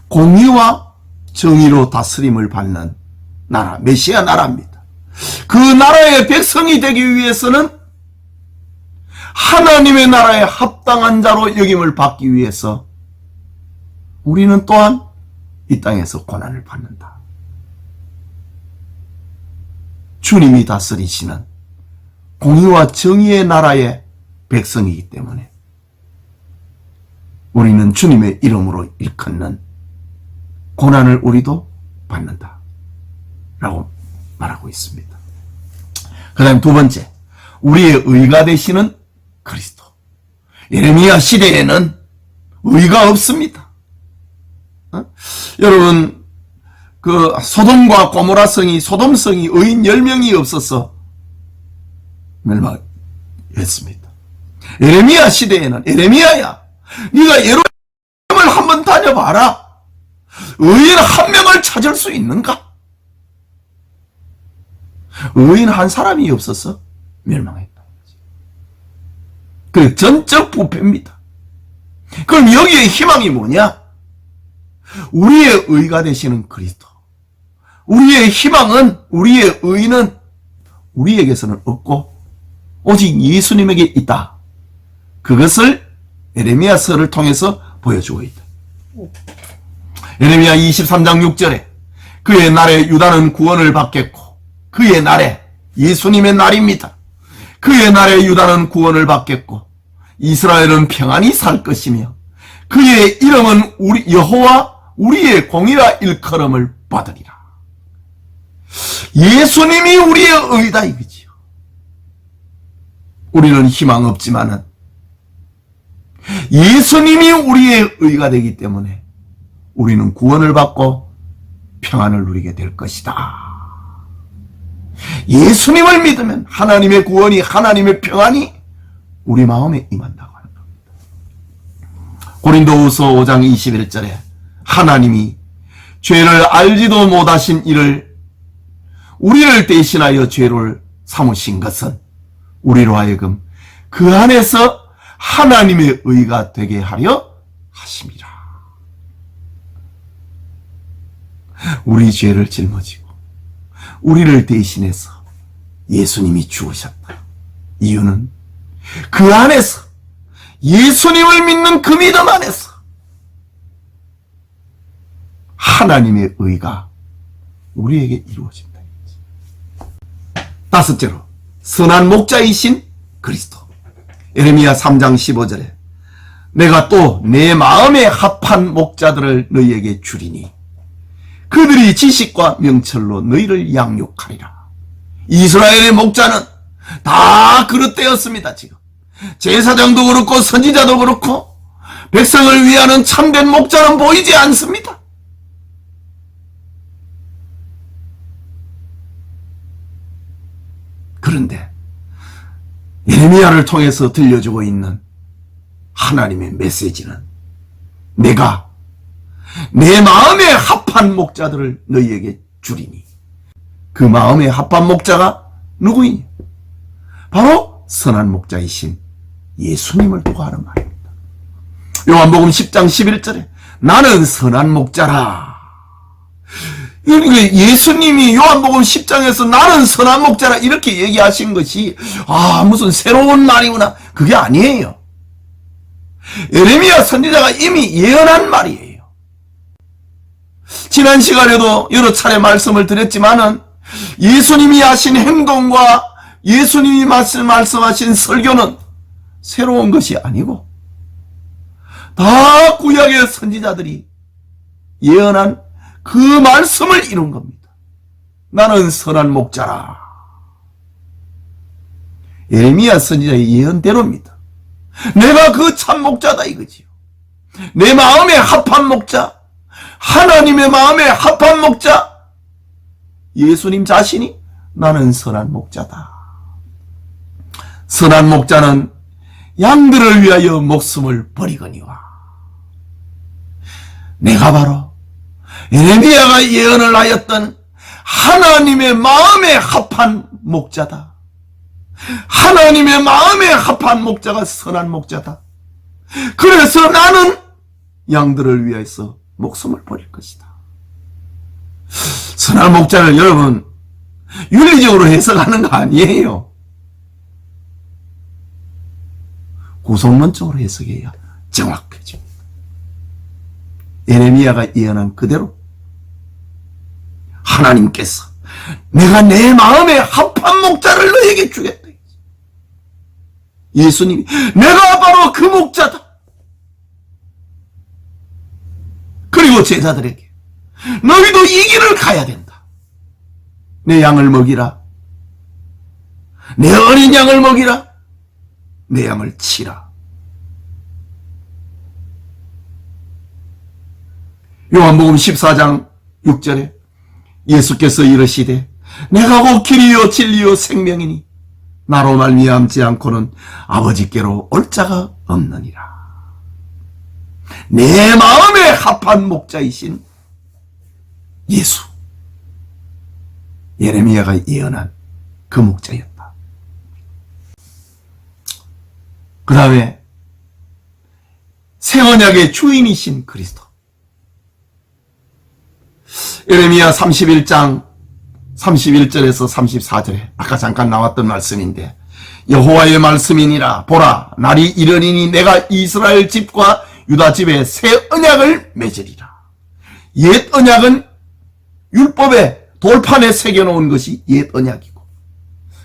공의와 정의로 다스림을 받는 나라, 메시아 나라입니다. 그 나라의 백성이 되기 위해서는 하나님의 나라에 합당한 자로 여김을 받기 위해서 우리는 또한 이 땅에서 고난을 받는다. 주님이 다스리시는 공의와 정의의 나라의 백성이기 때문에 우리는 주님의 이름으로 일컫는 고난을 우리도 받는다 라고 말하고 있습니다. 그 다음 두 번째, 우리의 의가 되시는 그리스도. 예레미야 시대에는 의가 없습니다. 여러분, 그 소돔과 고모라성이, 소돔성이 의인 10명이 없어서 멸망했습니다. 예레미야 시대에는, 예레미야야, 네가 예루살렘을 한번 다녀봐라. 의인 한 명을 찾을 수 있는가? 의인 한 사람이 없어서 멸망했다. 그 전적 부패입니다. 그럼 여기에 희망이 뭐냐? 우리의 의가 되시는 그리스도. 우리의 희망은, 우리의 의는 우리에게서는 없고 오직 예수님에게 있다. 그것을 예레미야서를 통해서 보여주고 있다. 예레미야 23장 6절에 그의 날에 유다는 구원을 받겠고 그의 날에, 예수님의 날입니다. 그의 날에 유다는 구원을 받겠고 이스라엘은 평안히 살 것이며 그의 이름은 여호와 우리의 공의라 일컬음을 받으리라. 예수님이 우리의 의다 이거지요. 우리는 희망 없지만은 예수님이 우리의 의가 되기 때문에 우리는 구원을 받고 평안을 누리게 될 것이다. 예수님을 믿으면 하나님의 구원이, 하나님의 평안이 우리 마음에 임한다고 하는 겁니다. 고린도후서 5장 21절에 하나님이 죄를 알지도 못하신 이를 우리를 대신하여 죄를 삼으신 것은 우리로 하여금 그 안에서 하나님의 의가 되게 하려 하심이라. 우리 죄를 짊어지고 우리를 대신해서 예수님이 죽으셨다. 이유는 그 안에서, 예수님을 믿는 그 믿음 안에서 하나님의 의가 우리에게 이루어진다. 다섯째로, 선한 목자이신 그리스도. 예레미야 3장 15절에 내가 또 내 마음에 합한 목자들을 너희에게 주리니 그들이 지식과 명철로 너희를 양육하리라. 이스라엘의 목자는 다 그릇되었습니다. 지금 제사장도 그렇고 선지자도 그렇고 백성을 위하는 참된 목자는 보이지 않습니다. 그런데 예레미야를 통해서 들려주고 있는 하나님의 메시지는 내가 내 마음에 합한 목자들을 너희에게 주리니 그 마음에 합한 목자가 누구이냐? 바로 선한 목자이신 예수님을 두고 하는 말입니다. 요한복음 10장 11절에 나는 선한 목자라. 예수님이 요한복음 10장에서 나는 선한 목자라 이렇게 얘기하신 것이 무슨 새로운 말이구나. 그게 아니에요. 예레미야 선지자가 이미 예언한 말이에요. 지난 시간에도 여러 차례 말씀을 드렸지만은 예수님이 하신 행동과 예수님이 말씀하신 설교는 새로운 것이 아니고 다 구약의 선지자들이 예언한 그 말씀을 이룬 겁니다. 나는 선한 목자라. 예레미야 선지자의 예언대로입니다. 내가 그 참 목자다 이거지요. 내 마음에 합한 목자, 하나님의 마음에 합한 목자, 예수님 자신이 나는 선한 목자다. 선한 목자는 양들을 위하여 목숨을 버리거니와. 내가 바로 예레미야가 예언을 하였던 하나님의 마음에 합한 목자다. 하나님의 마음에 합한 목자가 선한 목자다. 그래서 나는 양들을 위해서 목숨을 버릴 것이다. 선한 목자를 여러분 윤리적으로 해석하는 거 아니에요. 구속론적으로 해석해야 정확해집니다. 예레미야가 예언한 그대로 하나님께서 내가 내 마음에 합한 목자를 너에게 주겠다. 예수님이 내가 바로 그 목자다. 그리고 제자들에게 너희도 이 길을 가야 된다. 내 양을 먹이라. 내 어린 양을 먹이라. 내 양을 치라. 요한복음 14장 6절에 예수께서 이르시되 내가 곧 길이요 진리요 생명이니 나로 말미암지 않고는 아버지께로 올 자가 없느니라. 내 마음에 합한 목자이신 예수, 예레미야가 예언한 그 목자였다. 그 다음에 새 언약의 주인이신 그리스도. 예레미야 31장 31절에서 34절에 아까 잠깐 나왔던 말씀인데 여호와의 말씀이니라. 보라 날이 이르리니 내가 이스라엘 집과 유다 집에 새 언약을 맺으리라. 옛 언약은 율법의 돌판에 새겨놓은 것이 옛 언약이고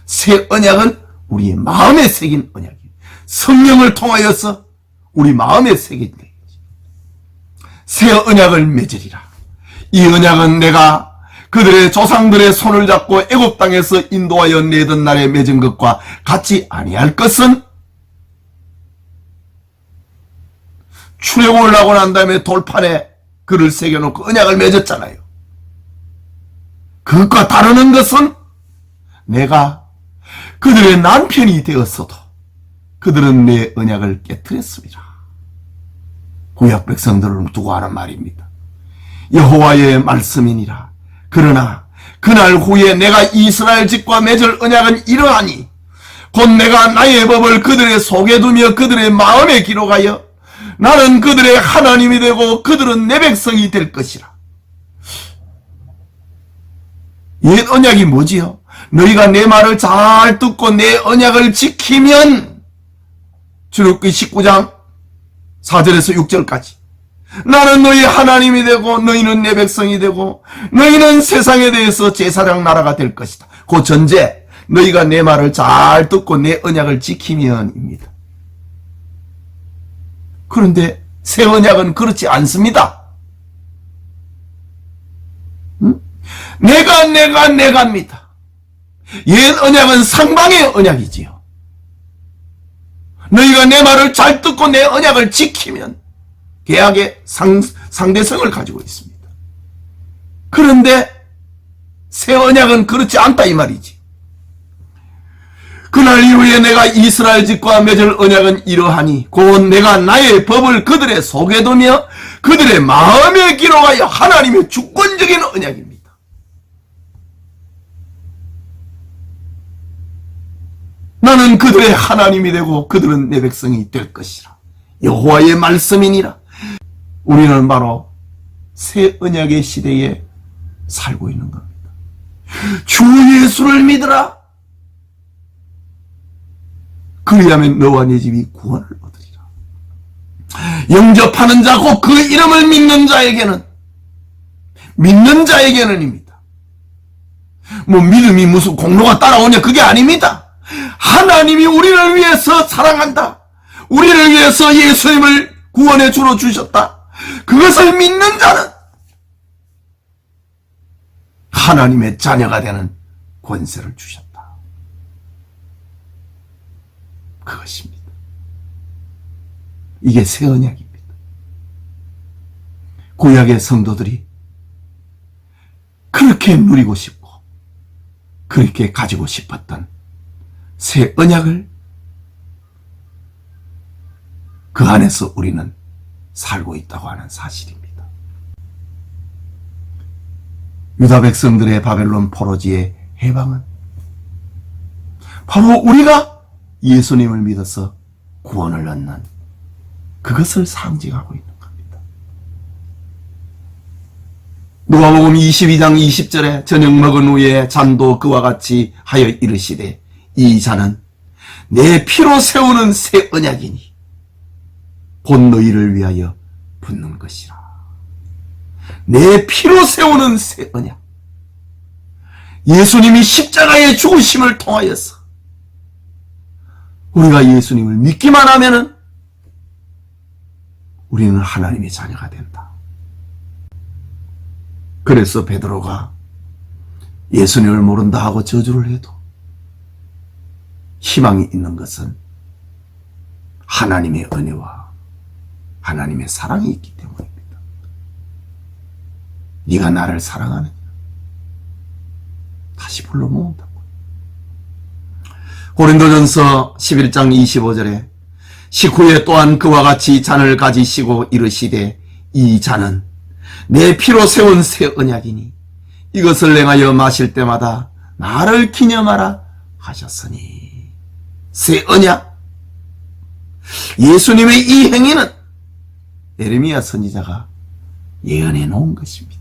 새 언약은 우리의 마음에 새긴 언약이에요. 성령을 통하여서 우리 마음에 새긴 것이지. 새 언약을 맺으리라. 이 언약은 내가 그들의 조상들의 손을 잡고 애굽 땅에서 인도하여 내던 날에 맺은 것과 같이 아니할 것은 출애굽을 하고 난 다음에 돌판에 글을 새겨놓고 언약을 맺었잖아요. 그것과 다르는 것은 내가 그들의 남편이 되었어도 그들은 내 언약을 깨뜨렸습니다. 구약 백성들을 두고 하는 말입니다. 여호와의 말씀이니라. 그러나 그날 후에 내가 이스라엘 집과 맺을 언약은 이러하니 곧 내가 나의 법을 그들의 속에 두며 그들의 마음에 기록하여 나는 그들의 하나님이 되고 그들은 내 백성이 될 것이라. 옛 언약이 뭐지요? 너희가 내 말을 잘 듣고 내 언약을 지키면 출애굽기 19장 4절에서 6절까지 나는 너희 하나님이 되고 너희는 내 백성이 되고 너희는 세상에 대해서 제사장 나라가 될 것이다. 그 전제 너희가 내 말을 잘 듣고 내 언약을 지키면입니다. 그런데 새 언약은 그렇지 않습니다. 내가입니다. 옛 언약은 상방의 언약이지요. 너희가 내 말을 잘 듣고 내 언약을 지키면 계약의 상대성을 가지고 있습니다. 그런데 새 언약은 그렇지 않다 이 말이지. 그날 이후에 내가 이스라엘 집과 맺을 언약은 이러하니 곧 내가 나의 법을 그들의 속에 두며 그들의 마음에 기록하여 하나님의 주권적인 언약입니다. 나는 그들의 하나님이 되고 그들은 내 백성이 될 것이라. 여호와의 말씀이니라. 우리는 바로 새 언약의 시대에 살고 있는 겁니다. 주 예수를 믿으라. 그리하면 너와 네 집이 구원을 얻으리라. 영접하는 자 곧 그 이름을 믿는 자에게는입니다. 뭐 믿음이 무슨 공로가 따라오냐, 그게 아닙니다. 하나님이 우리를 위해서 사랑한다, 우리를 위해서 예수님을 구원의 주로 주셨다, 그것을 믿는 자는 하나님의 자녀가 되는 권세를 주셨다. 그것입니다. 이게 새 언약입니다. 구약의 성도들이 그렇게 누리고 싶고 그렇게 가지고 싶었던 새 언약을 그 안에서 우리는 살고 있다고 하는 사실입니다. 유다 백성들의 바벨론 포로지의 해방은 바로 우리가 예수님을 믿어서 구원을 얻는 그것을 상징하고 있는 겁니다. 누가복음 22장 20절에 저녁 먹은 후에 잔도 그와 같이 하여 이르시되 이 잔은 내 피로 세우는 새 언약이니 곧 너희를 위하여 붓는 것이라. 내 피로 세우는 새 언약. 예수님이 십자가의 죽으심을 통하여서 우리가 예수님을 믿기만 하면은 우리는 하나님의 자녀가 된다. 그래서 베드로가 예수님을 모른다 하고 저주를 해도 희망이 있는 것은 하나님의 은혜와 하나님의 사랑이 있기 때문입니다. 네가 나를 사랑하느냐? 다시 불러 모은다고. 고린도전서 11장 25절에 식후에 또한 그와 같이 잔을 가지시고 이르시되 이 잔은 내 피로 세운 새 언약이니 이것을 행하여 마실 때마다 나를 기념하라 하셨으니. 새 언약. 예수님의 이 행위는 예레미야 선지자가 예언해 놓은 것입니다.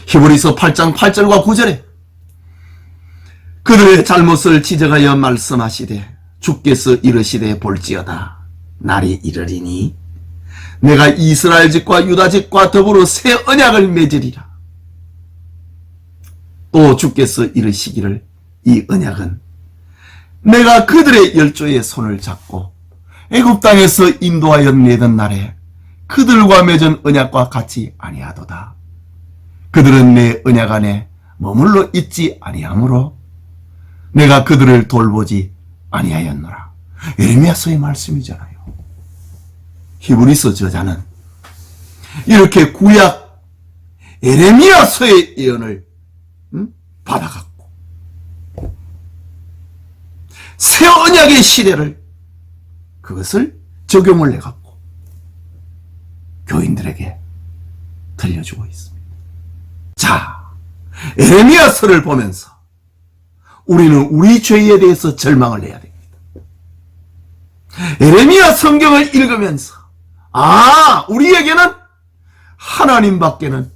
히브리서 8장 8절과 9절에 그들의 잘못을 지적하여 말씀하시되 주께서 이르시되 볼지어다 날이 이르리니 내가 이스라엘 집과 유다 집과 더불어 새 언약을 맺으리라. 또 주께서 이르시기를 이 언약은 내가 그들의 열조의 손을 잡고 애굽 땅에서 인도하여 내던 날에 그들과 맺은 언약과 같이 아니하도다. 그들은 내 언약 안에 머물러 있지 아니하므로 내가 그들을 돌보지 아니하였노라. 예레미야서의 말씀이잖아요. 히브리서 저자는 이렇게 구약 예레미야서의 예언을 받아갖고 새 언약의 시대를 그것을 적용을 해갖고 교인들에게 들려주고 있습니다. 자, 예레미야서를 보면서 우리는 우리 죄에 대해서 절망을 해야 됩니다. 예레미야 성경을 읽으면서 우리에게는 하나님밖에는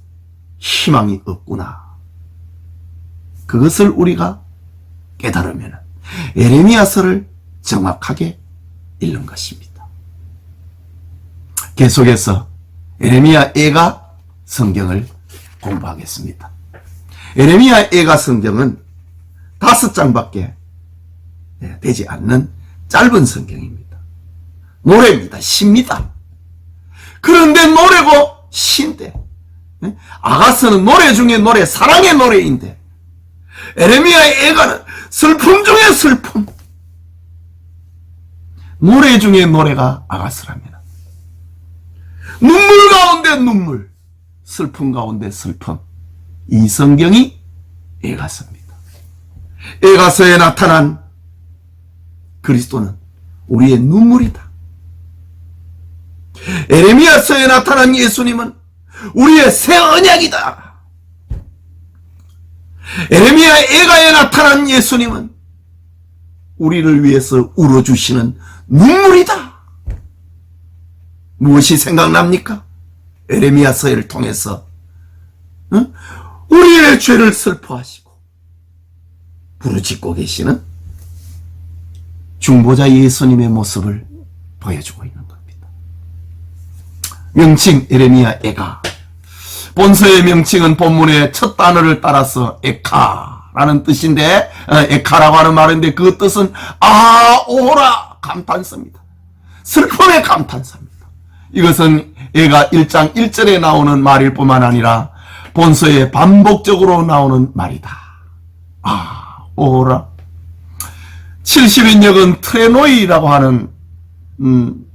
희망이 없구나. 그것을 우리가 깨달으면 예레미야서를 정확하게 읽는 것입니다. 계속해서 예레미야 애가 성경을 공부하겠습니다. 예레미야 애가 성경은 5장밖에 되지 않는 짧은 성경입니다. 노래입니다. 시입니다. 그런데 노래고 시인데 아가서는 노래 중에 노래, 사랑의 노래인데 예레미야의 애가는 슬픔 중에 슬픔, 노래 중에 노래가 아가서라면 눈물 가운데 눈물, 슬픔 가운데 슬픔. 이 성경이 애가서입니다. 애가서에 나타난 그리스도는 우리의 눈물이다. 예레미야서에 나타난 예수님은 우리의 새 언약이다. 에레미야 애가에 나타난 예수님은 우리를 위해서 울어주시는 눈물이다. 무엇이 생각납니까? 에레미야서를 통해서 우리의 죄를 슬퍼하시고 부르짖고 계시는 중보자 예수님의 모습을 보여주고 있는 겁니다. 명칭 에레미야 애가, 본서의 명칭은 본문의 첫 단어를 따라서 에카라는 뜻인데, 에카라고 하는 말인데 그 뜻은 아오라 감탄사입니다. 슬픔의 감탄사입니다. 이것은 애가 1장 1절에 나오는 말일 뿐만 아니라 본서에 반복적으로 나오는 말이다. 아오라. 70인역은 트레노이라고 하는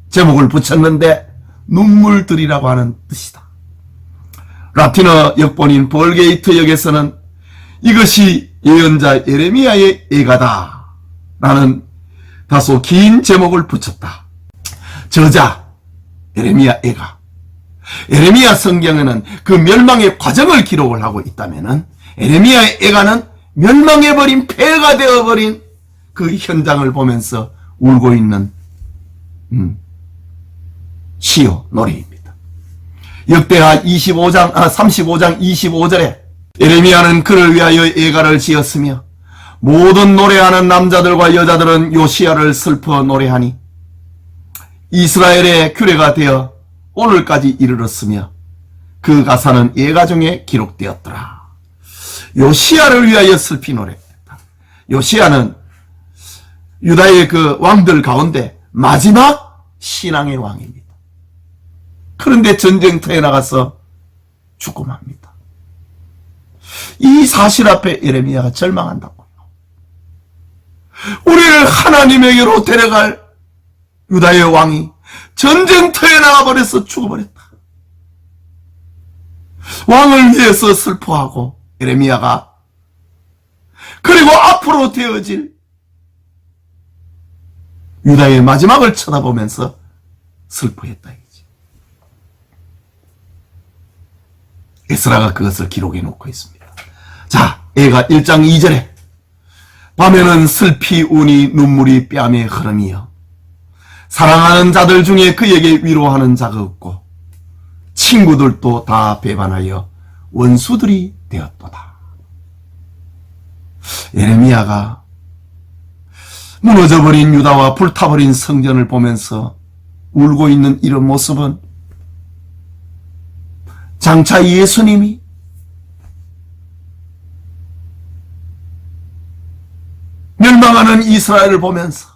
제목을 붙였는데 눈물들이라고 하는 뜻이다. 라틴어 역본인 벌게이트 역에서는 이것이 예언자 예레미야의 애가다 라는 다소 긴 제목을 붙였다. 저자 예레미야 애가, 예레미야 성경에는 그 멸망의 과정을 기록을 하고 있다면은 예레미야의 애가는 멸망해버린, 폐허가 되어버린 그 현장을 보면서 울고 있는 시요, 노래입니다. 역대하 35장 25절에 예레미야는 그를 위하여 애가를 지었으며 모든 노래하는 남자들과 여자들은 요시야를 슬퍼 노래하니 이스라엘의 규례가 되어 오늘까지 이르렀으며 그 가사는 예가 중에 기록되었더라. 요시야를 위하여 슬피 노래했다. 요시야는 유다의 그 왕들 가운데 마지막 신앙의 왕입니다. 그런데 전쟁터에 나가서 죽고 맙니다. 이 사실 앞에 예레미야가 절망한다고요. 우리를 하나님에게로 데려갈 유다의 왕이 전쟁터에 나가버려서 죽어버렸다. 왕을 위해서 슬퍼하고 예레미야가, 그리고 앞으로 되어질 유다의 마지막을 쳐다보면서 슬퍼했다. 에스라가 그것을 기록해 놓고 있습니다. 자, 애가 1장 2절에 밤에는 슬피 우니 눈물이 뺨에 흐름이여 사랑하는 자들 중에 그에게 위로하는 자가 없고 친구들도 다 배반하여 원수들이 되었도다. 예레미야가 무너져버린 유다와 불타버린 성전을 보면서 울고 있는 이런 모습은 장차 예수님이 멸망하는 이스라엘을 보면서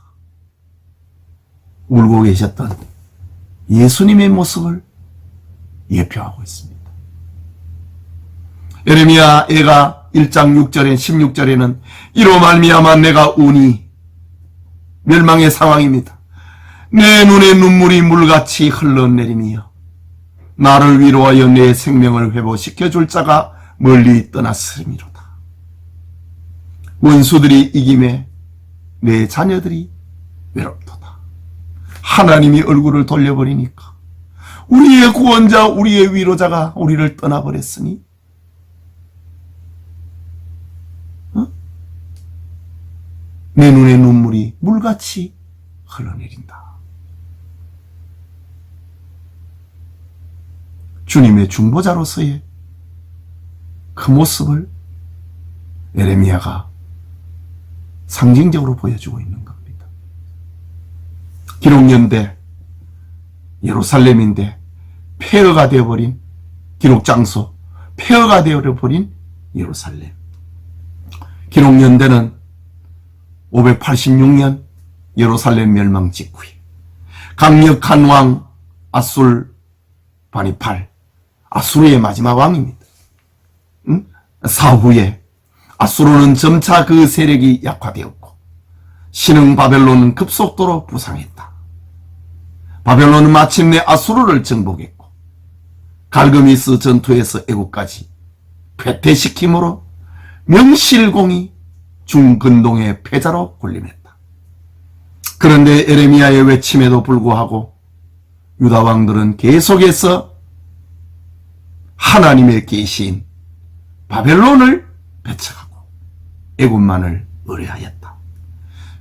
울고 계셨던 예수님의 모습을 예표하고 있습니다. 예레미야 애가 1장 6절에 16절에는 이로 말미암아 내가 우니, 멸망의 상황입니다. 내 눈에 눈물이 물같이 흘러내리며 나를 위로하여 내 생명을 회복시켜 줄 자가 멀리 떠났음이로다. 원수들이 이김에 내 자녀들이 외롭도다. 하나님이 얼굴을 돌려버리니까 우리의 구원자, 우리의 위로자가 우리를 떠나버렸으니 내 눈에 눈물이 물같이 흘러내린다. 주님의 중보자로서의 그 모습을 예레미야가 상징적으로 보여주고 있는 겁니다. 기록연대 예루살렘인데 폐허가 되어버린 기록장소, 폐허가 되어버린 예루살렘. 기록연대는 586년 예루살렘 멸망 직후에 강력한 왕 아술 바니팔, 아수르의 마지막 왕입니다. 사후에 아수르는 점차 그 세력이 약화되었고 신흥 바벨론은 급속도로 부상했다. 바벨론은 마침내 아수르를 정복했고 갈그미스 전투에서 애국까지 쾌퇴시킴으로 명실공히 중근동의 패자로 군림했다. 그런데 에레미야의 외침에도 불구하고 유다 왕들은 계속해서 하나님의 계시인 바벨론을 배척하고 애굽만을 의뢰하였다.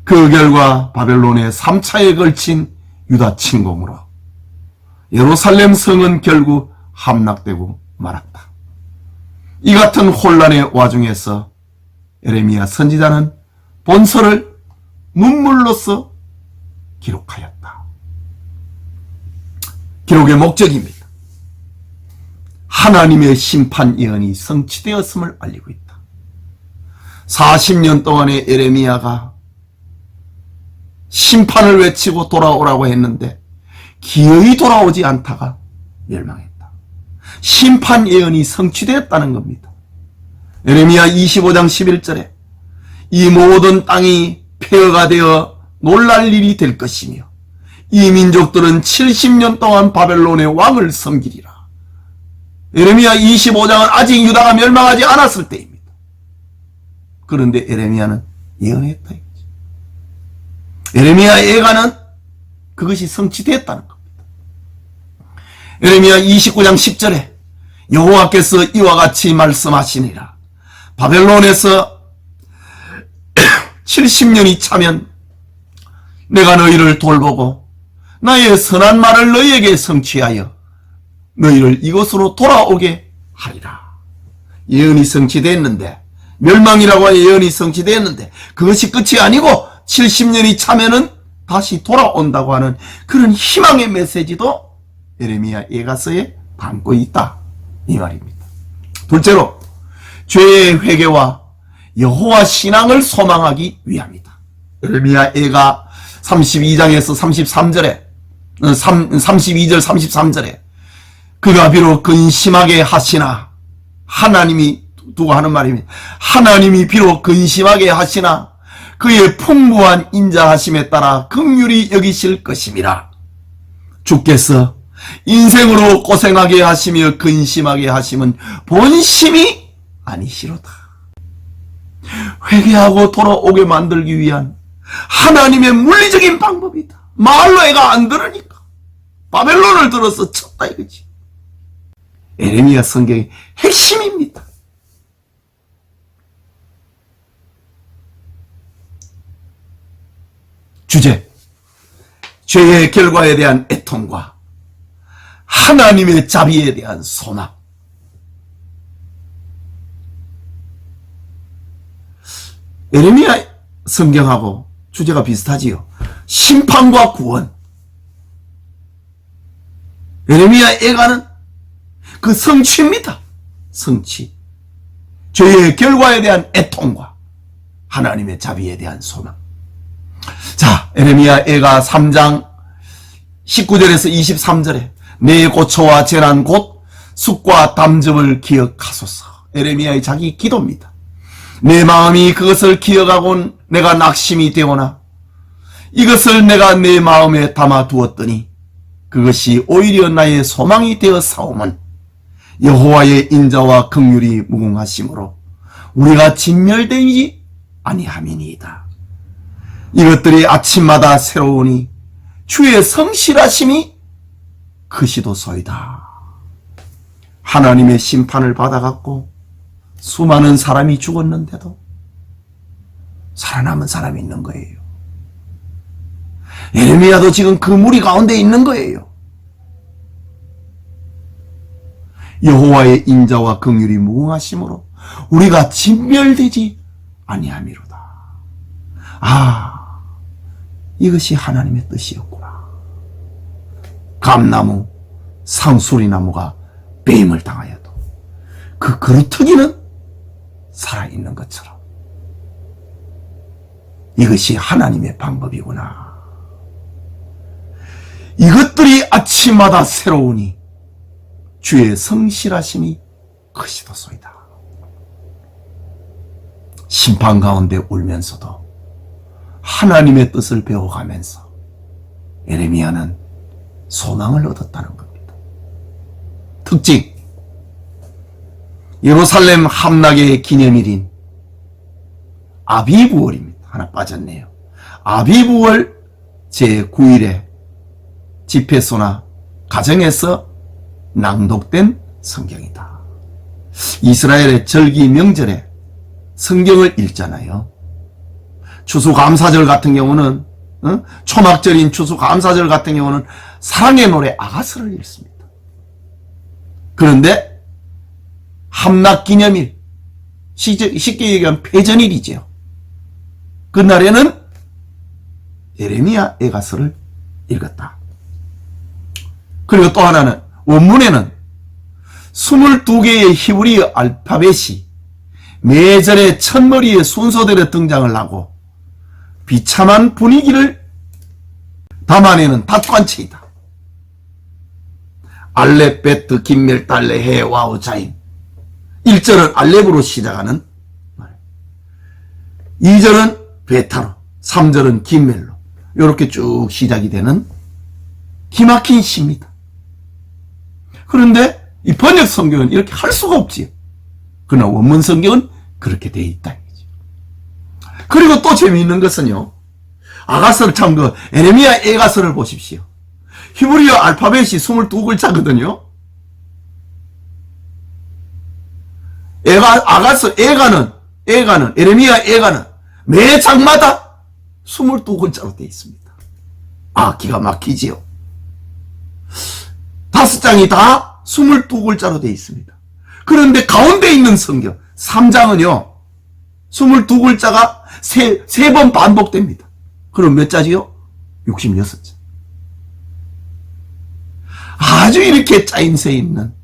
그 결과 바벨론의 3차에 걸친 유다 침공으로 예루살렘 성은 결국 함락되고 말았다. 이 같은 혼란의 와중에서 예레미야 선지자는 본서를 눈물로써 기록하였다. 기록의 목적입니다. 하나님의 심판 예언이 성취되었음을 알리고 있다. 40년 동안의 예레미야가 심판을 외치고 돌아오라고 했는데 기어이 돌아오지 않다가 멸망했다. 심판 예언이 성취되었다는 겁니다. 예레미야 25장 11절에 이 모든 땅이 폐허가 되어 놀랄 일이 될 것이며 이 민족들은 70년 동안 바벨론의 왕을 섬기리라. 예레미야 25장은 아직 유다가 멸망하지 않았을 때입니다. 그런데 예레미야는 예언했다. 예레미야의 예가는 그것이 성취되었다는 겁니다. 예레미야 29장 10절에 여호와께서 이와 같이 말씀하시니라. 바벨론에서 70년이 차면 내가 너희를 돌보고 나의 선한 말을 너희에게 성취하여 너희를 이곳으로 돌아오게 하리라. 예언이 성취됐는데, 멸망이라고 하는 예언이 성취됐는데 그것이 끝이 아니고 70년이 차면은 다시 돌아온다고 하는 그런 희망의 메시지도 예레미야 예가서에 담고 있다, 이 말입니다. 둘째로 죄의 회개와 여호와 신앙을 소망하기 위함이다. 예레미야 예가 32장에서 33절에 32절 33절에 그가 비록 근심하게 하시나, 하나님이 두고 하는 말입니다. 하나님이 비록 근심하게 하시나 그의 풍부한 인자하심에 따라 긍휼히 여기실 것임이라. 주께서 인생으로 고생하게 하시며 근심하게 하심은 본심이 아니시로다. 회개하고 돌아오게 만들기 위한 하나님의 물리적인 방법이다. 말로 애가 안 들으니까 바벨론을 들어서 쳤다 이거지. 예레미야 성경의 핵심입니다. 주제, 죄의 결과에 대한 애통과 하나님의 자비에 대한 소망. 예레미야 성경하고 주제가 비슷하지요. 심판과 구원. 예레미야 예가는 그 성취입니다. 성취. 죄의 결과에 대한 애통과 하나님의 자비에 대한 소망. 자, 예레미야 예가 3장 19절에서 23절에 내 고초와 재난 곧 숙과 담즙을 기억하소서. 예레미야의 자기 기도입니다. 내 마음이 그것을 기억하곤 내가 낙심이 되오나 이것을 내가 내 마음에 담아 두었더니 그것이 오히려 나의 소망이 되어 사오면 여호와의 인자와 긍휼이 무궁하심으로 우리가 진멸되지 아니함이니이다. 이것들이 아침마다 새로우니 주의 성실하심이 크시도소이다. 하나님의 심판을 받아갖고 수많은 사람이 죽었는데도 살아남은 사람이 있는 거예요. 예레미야도 지금 그 무리 가운데 있는 거예요. 여호와의 인자와 긍휼이 무궁하심으로 우리가 진멸되지 아니함이로다. 아, 이것이 하나님의 뜻이었구나. 감나무, 상수리나무가 배임을 당하여도 그 그루터기는 살아있는 것처럼 이것이 하나님의 방법이구나. 이것들이 아침마다 새로우니 주의 성실하심이 크시도소이다. 심판 가운데 울면서도 하나님의 뜻을 배워가면서 예레미야는 소망을 얻었다는 겁니다. 특징, 예루살렘 함락의 기념일인 아비부월입니다. 하나 빠졌네요. 아비부월 제9일에 집회소나 가정에서 낭독된 성경이다. 이스라엘의 절기 명절에 성경을 읽잖아요. 추수감사절 같은 경우는 초막절인 추수감사절 같은 경우는 사랑의 노래 아가서를 읽습니다. 그런데 함락기념일, 쉽게 얘기하면 폐전일이죠. 그날에는 예레미야 애가서를 읽었다. 그리고 또 하나는 원문에는 22개의 히브리어 알파벳이 매절의 첫머리의 순서대로 등장을 하고 비참한 분위기를 담아내는 답관체이다. 알렙, 베트, 김멜, 달레, 해, 와우, 자임. 1절은 알렙으로 시작하는 말, 2절은 베타로, 3절은 김멜로 이렇게 쭉 시작이 되는 기막힌 시입니다. 그런데 이 번역 성경은 이렇게 할 수가 없지요. 그러나 원문 성경은 그렇게 되어 있다. 그리고 또 재미있는 것은요, 아가서를 참 에레미야 애가서를 보십시오. 히브리어 알파벳이 22글자거든요. 애가는 에레미야 애가는 매 장마다 22글자로 되어 있습니다. 아, 기가 막히지요. 5장이 다 22글자로 되어 있습니다. 그런데 가운데 있는 성경 3장은요 22글자가 세 번 반복됩니다. 그럼 몇 자지요? 66자. 아주 이렇게 짜임새 있는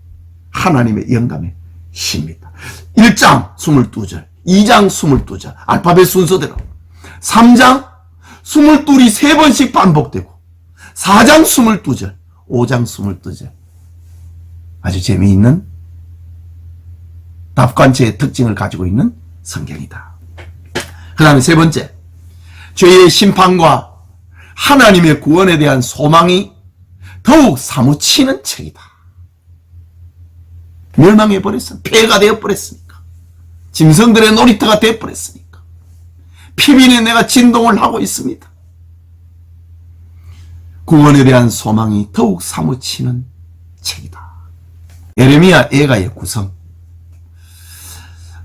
하나님의 영감의 시입니다. 1장 22절, 2장 22절, 알파벳 순서대로. 3장 22이 3번씩 반복되고 4장 22절, 5장 22절. 아주 재미있는 답관체의 특징을 가지고 있는 성경이다. 그 다음에 세 번째, 죄의 심판과 하나님의 구원에 대한 소망이 더욱 사무치는 책이다. 멸망해버렸어. 폐해가 되어버렸으니까. 짐승들의 놀이터가 되어버렸으니까. 피빈에 내가 진동을 하고 있습니다. 구원에 대한 소망이 더욱 사무치는 책이다. 예레미야 애가의 구성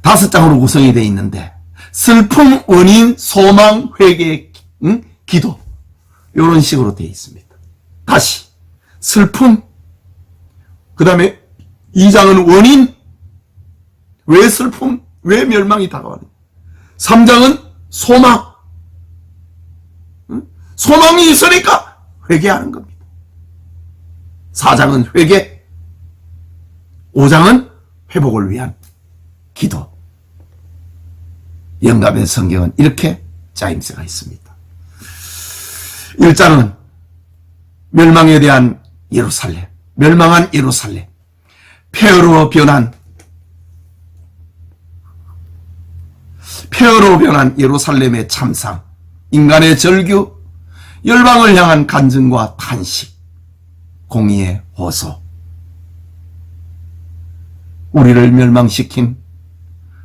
5장으로 구성이 되어 있는데 슬픔, 원인, 소망, 회개, 기도 이런 식으로 되어 있습니다. 다시 슬픔, 그 다음에 2장은 원인, 왜 슬픔, 왜 멸망이 다가오는, 3장은 소망, 소망이 있으니까 회개하는 겁니다. 4장은 회개, 5장은 회복을 위한 기도. 영감의 성경은 이렇게 짜임새가 있습니다. 1장은 멸망에 대한 예루살렘, 멸망한 예루살렘, 폐허로 변한 예루살렘의 참상, 인간의 절규, 열방을 향한 간증과 탄식, 공의의 호소. 우리를 멸망시킨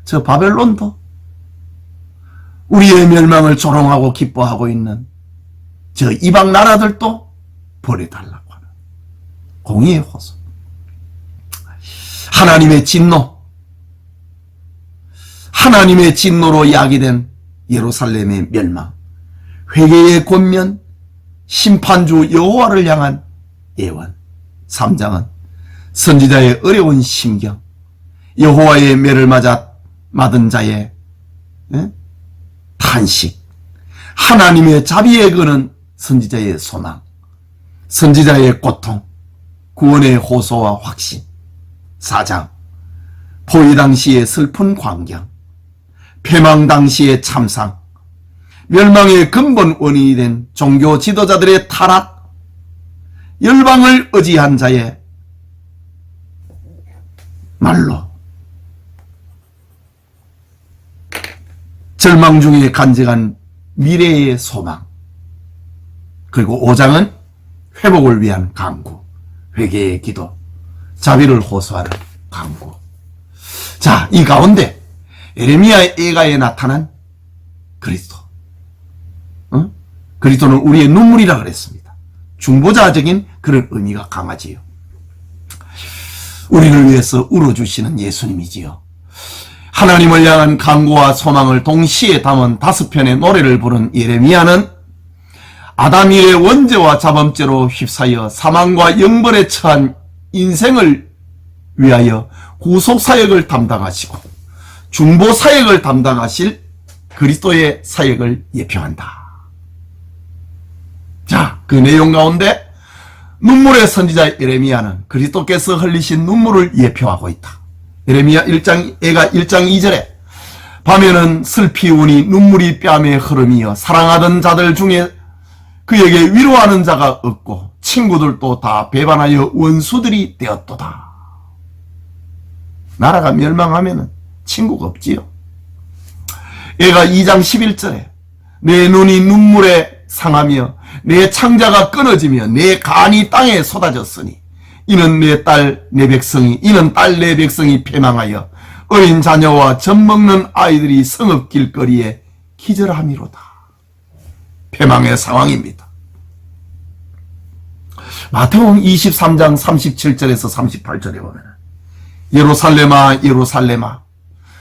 저 바벨론도 우리의 멸망을 조롱하고 기뻐하고 있는 저 이방 나라들도 버려달라고 하는 공의의 호소. 하나님의 진노로 야기된 예루살렘의 멸망, 회개의 권면, 심판주 여호와를 향한 예언. 3장은 선지자의 어려운 심경, 여호와의 매를 맞은 자의 탄식, 하나님의 자비에 거는 선지자의 소망, 선지자의 고통, 구원의 호소와 확신. 4장 포위 당시의 슬픈 광경, 패망 당시의 참상, 멸망의 근본 원인이 된 종교 지도자들의 타락, 열방을 의지한 자의 말로, 절망 중에 간직한 미래의 소망. 그리고 5장은 회복을 위한 강구, 회개의 기도, 자비를 호소하는 강구. 자, 이 가운데 예레미야의 애가에 나타난 그리스도. 그리스도는 우리의 눈물이라 그랬습니다. 중보자적인 그런 의미가 강하지요. 우리를 위해서 울어주시는 예수님이지요. 하나님을 향한 간구와 소망을 동시에 담은 5편의 노래를 부른 예레미야는 아담 일의 원죄와 자범죄로 휩싸여 사망과 영벌에 처한 인생을 위하여 구속사역을 담당하시고 중보사역을 담당하실 그리스도의 사역을 예표한다. 자, 그 내용 가운데 눈물의 선지자 예레미야는 그리스도께서 흘리신 눈물을 예표하고 있다. 예레미야 1장 2절에 밤에는 슬피 우니 눈물이 뺨에 흐름이여 사랑하던 자들 중에 그에게 위로하는 자가 없고 친구들도 다 배반하여 원수들이 되었도다. 나라가 멸망하면 친구가 없지요. 얘가 2장 11절에 내 눈이 눈물에 상하며 내 창자가 끊어지며 내 간이 땅에 쏟아졌으니 이는 딸 내 백성이 패망하여 어린 자녀와 젖 먹는 아이들이 성읍 길거리에 기절함이로다. 패망의 상황입니다. 마태복음 23장 37절에서 38절에 보면 예루살렘아 예루살렘아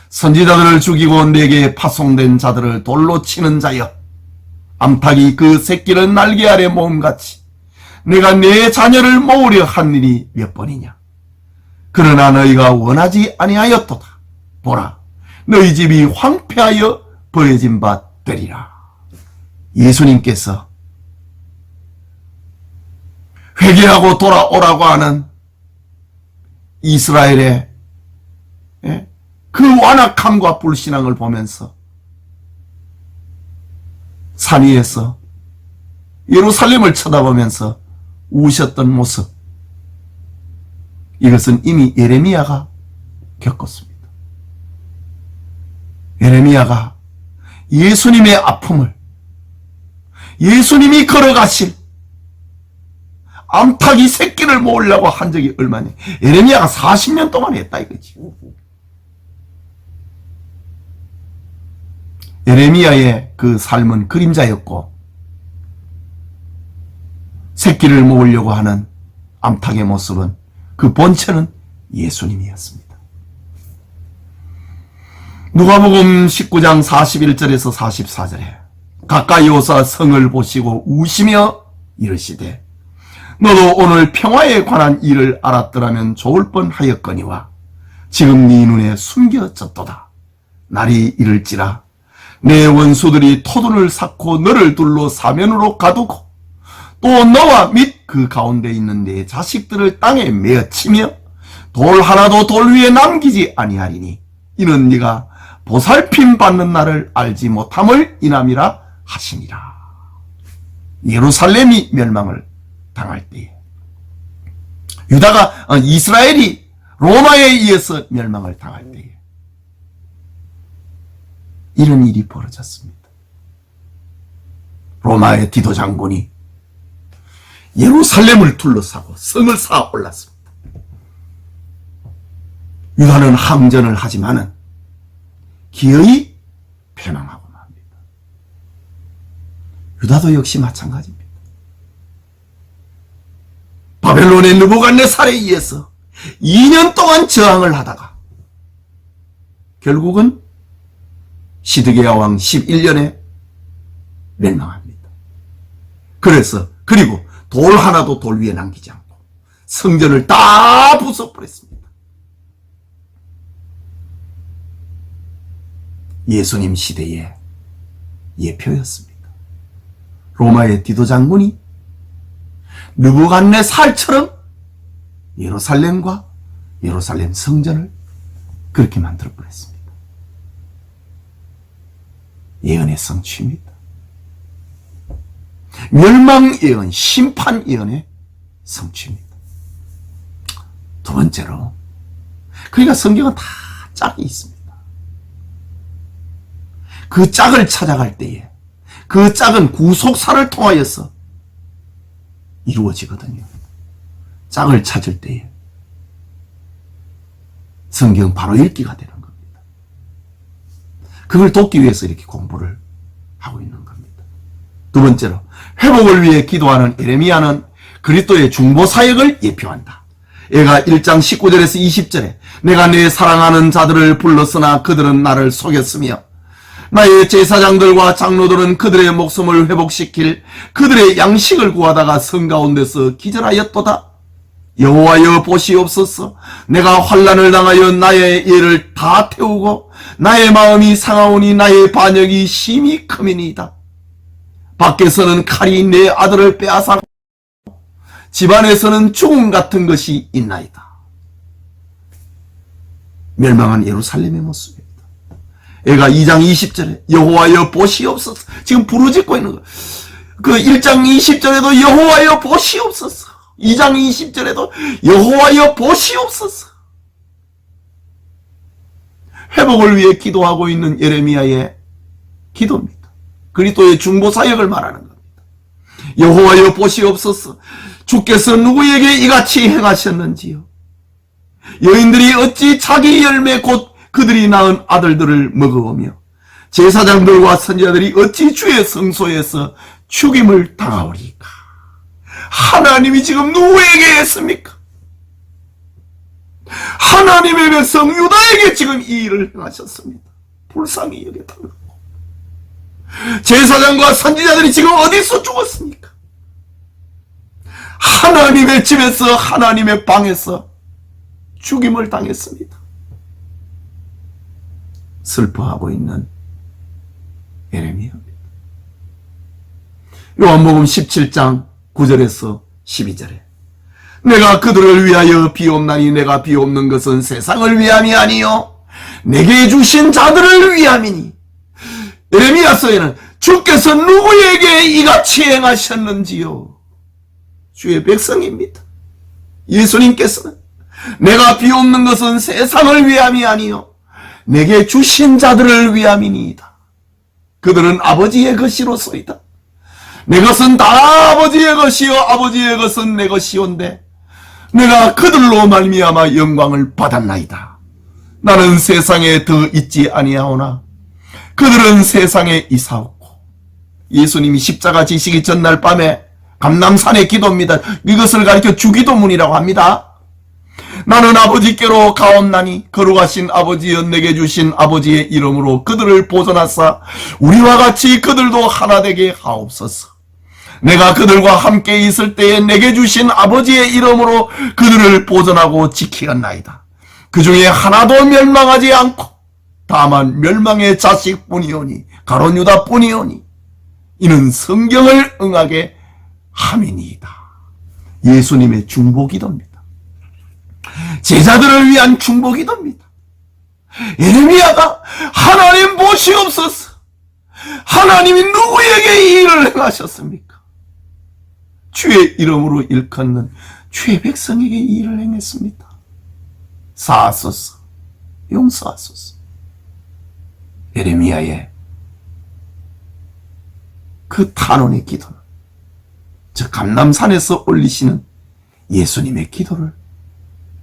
선지자들을 죽이고 내게 파송된 자들을 돌로 치는 자여 암탉이 그 새끼를 날개 아래 모음같이 내가 내 자녀를 모으려 한 일이 몇 번이냐. 그러나 너희가 원하지 아니하였도다. 보라 너희 집이 황폐하여 버려진 바 되리라. 예수님께서 회개하고 돌아오라고 하는 이스라엘의 그 완악함과 불신앙을 보면서 산 위에서 예루살렘을 쳐다보면서 우셨던 모습, 이것은 이미 예레미야가 겪었습니다. 예레미야가 예수님의 아픔을, 예수님이 걸어가실 암탉이 새끼를 모으려고 한 적이 얼마냐. 예레미야가 40년 동안 했다 이거지. 예레미야의 그 삶은 그림자였고 새끼를 모으려고 하는 암탉의 모습은 그 본체는 예수님이었습니다. 누가복음 19장 41절에서 44절에 가까이 오사 성을 보시고 우시며 이르시되 너도 오늘 평화에 관한 일을 알았더라면 좋을 뻔하였거니와 지금 네 눈에 숨겨졌도다. 날이 이를지라 내 원수들이 토둔을 쌓고 너를 둘러 사면으로 가두고 또 너와 및 그 가운데 있는 내 자식들을 땅에 메어치며 돌 하나도 돌 위에 남기지 아니하리니 이는 네가 보살핌 받는 날을 알지 못함을 인함이라 하시니라. 예루살렘이 멸망을 당할 때에 이스라엘이 로마에 의해서 멸망을 당할 때에 이런 일이 벌어졌습니다. 로마의 디도 장군이 예루살렘을 둘러싸고 성을 쌓아 올랐습니다. 유다는 항전을 하지만은 기어이 패망하고 맙니다. 유다도 역시 마찬가지입니다. 바벨론의 느부갓네살에 의해서 2년 동안 저항을 하다가 결국은 시드기야 왕 11년에 멸망합니다. 그리고 돌 하나도 돌 위에 남기지 않고 성전을 다 부숴버렸습니다. 예수님 시대의 예표였습니다. 로마의 디도 장군이 느부갓네살처럼 예루살렘과 예루살렘 성전을 그렇게 만들어버렸습니다. 예언의 성취입니다. 멸망 예언, 심판 예언의 성취입니다. 두 번째로, 그러니까 성경은 다 짝이 있습니다. 그 짝을 찾아갈 때에 그 짝은 구속사를 통하여서 이루어지거든요. 짝을 찾을 때에 성경 바로 읽기가 되는 겁니다. 그걸 돕기 위해서 이렇게 공부를 하고 있는 겁니다. 두 번째로, 회복을 위해 기도하는 예레미야는 그리스도의 중보사역을 예표한다. 애가 1장 19절에서 20절에 내가 내 사랑하는 자들을 불렀으나 그들은 나를 속였으며 나의 제사장들과 장로들은 그들의 목숨을 회복시킬 그들의 양식을 구하다가 성 가운데서 기절하였도다. 여호와여 보시옵소서. 내가 환난을 당하여 나의 예를 다 태우고 나의 마음이 상하오니 나의 반역이 심히 크미니이다. 밖에서는 칼이 내 아들을 빼앗아 집안에서는 죽음 같은 것이 있나이다. 멸망한 예루살렘의 모습입니다. 애가 2장 20절에 여호와여 보시옵소서. 지금 부르짖고 있는 거. 그 1장 20절에도 여호와여 보시옵소서. 2장 20절에도 여호와여 보시옵소서. 회복을 위해 기도하고 있는 예레미야의 기도입니다. 그리스도의 중보 사역을 말하는 겁니다. 여호와여 보시옵소서. 주께서 누구에게 이같이 행하셨는지요. 여인들이 어찌 자기 열매 곧 그들이 낳은 아들들을 먹어오며 제사장들과 선지자들이 어찌 주의 성소에서 죽임을 당하오리까. 하나님이 지금 누구에게 했습니까? 하나님의 백성 유다에게 지금 이 일을 행하셨습니다. 불쌍히 여겨달라고. 제사장과 선지자들이 지금 어디서 죽었습니까? 하나님의 집에서, 하나님의 방에서 죽임을 당했습니다. 슬퍼하고 있는 예레미야입니다. 요한복음 17장 9절에서 12절에 내가 그들을 위하여 비옵나니 내가 비옵는 것은 세상을 위함이 아니요 내게 주신 자들을 위함이니. 예레미야서에는 주께서 누구에게 이같이 행하셨는지요. 주의 백성입니다. 예수님께서는 내가 비옵는 것은 세상을 위함이 아니요 내게 주신 자들을 위함이니이다. 그들은 아버지의 것이로소이다. 내 것은 다 아버지의 것이요 아버지의 것은 내 것이온데 내가 그들로 말미암아 영광을 받았나이다. 나는 세상에 더 있지 아니하오나 그들은 세상에 이사옵고. 예수님이 십자가 지시기 전날 밤에 감람산의 기도입니다. 이것을 가리켜 주기도문이라고 합니다. 나는 아버지께로 가옵나니 거룩하신 아버지여 내게 주신 아버지의 이름으로 그들을 보존하사 우리와 같이 그들도 하나 되게 하옵소서. 내가 그들과 함께 있을 때에 내게 주신 아버지의 이름으로 그들을 보존하고 지키었나이다. 그 중에 하나도 멸망하지 않고 다만 멸망의 자식뿐이오니 가룟 유다뿐이오니 이는 성경을 응하게 함이니이다. 예수님의 중보기도입니다. 제자들을 위한 중보기도입니다. 예레미야가 하나님 보시옵소서. 하나님이 누구에게 이 일을 행하셨습니까? 주의 이름으로 일컫는 주의 백성에게 이 일을 행했습니다. 사하소서, 용서하소서. 예레미야의 그 탄원의 기도는 저 감람산에서 올리시는 예수님의 기도를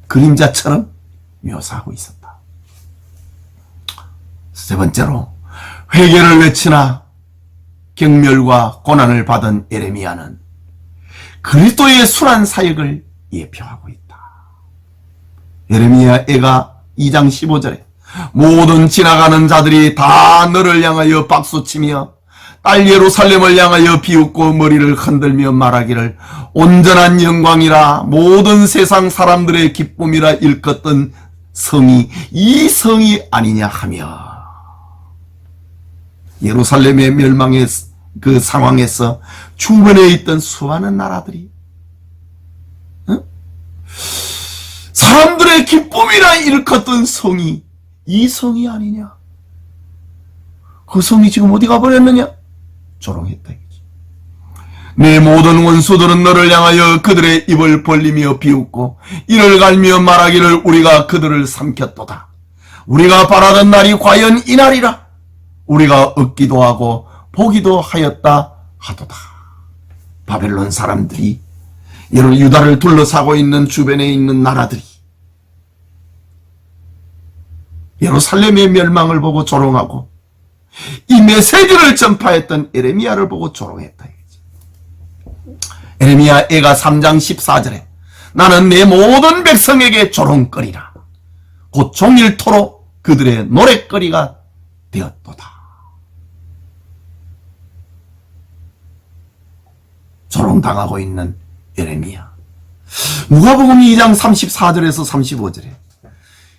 그림자처럼 묘사하고 있었다. 세 번째로 회개를 외치나 경멸과 고난을 받은 예레미야는 그리스도의 순환 사역을 예표하고 있다. 예레미야 애가 2장 15절에 모든 지나가는 자들이 다 너를 향하여 박수치며 딸 예루살렘을 향하여 비웃고 머리를 흔들며 말하기를 온전한 영광이라 모든 세상 사람들의 기쁨이라 일컫던 성이 이 성이 아니냐 하며, 예루살렘의 멸망의 그 상황에서 주변에 있던 수많은 나라들이 사람들의 기쁨이라 일컫던 성이 이 성이 아니냐. 그 성이 지금 어디 가버렸느냐? 조롱했다. 내 모든 원수들은 너를 향하여 그들의 입을 벌리며 비웃고 이를 갈며 말하기를 우리가 그들을 삼켰도다. 우리가 바라던 날이 과연 이 날이라. 우리가 얻기도 하고 보기도 하였다 하도다. 바벨론 사람들이 유다를 둘러싸고 있는 주변에 있는 나라들이 예루살렘의 멸망을 보고 조롱하고 이 메시지를 전파했던 예레미야를 보고 조롱했다. 예레미야 애가 3장 14절에 나는 내 모든 백성에게 조롱거리라. 곧 종일토록 그들의 노랫거리가 되었도다. 조롱당하고 있는 예레미야. 누가복음 2장 34절에서 35절에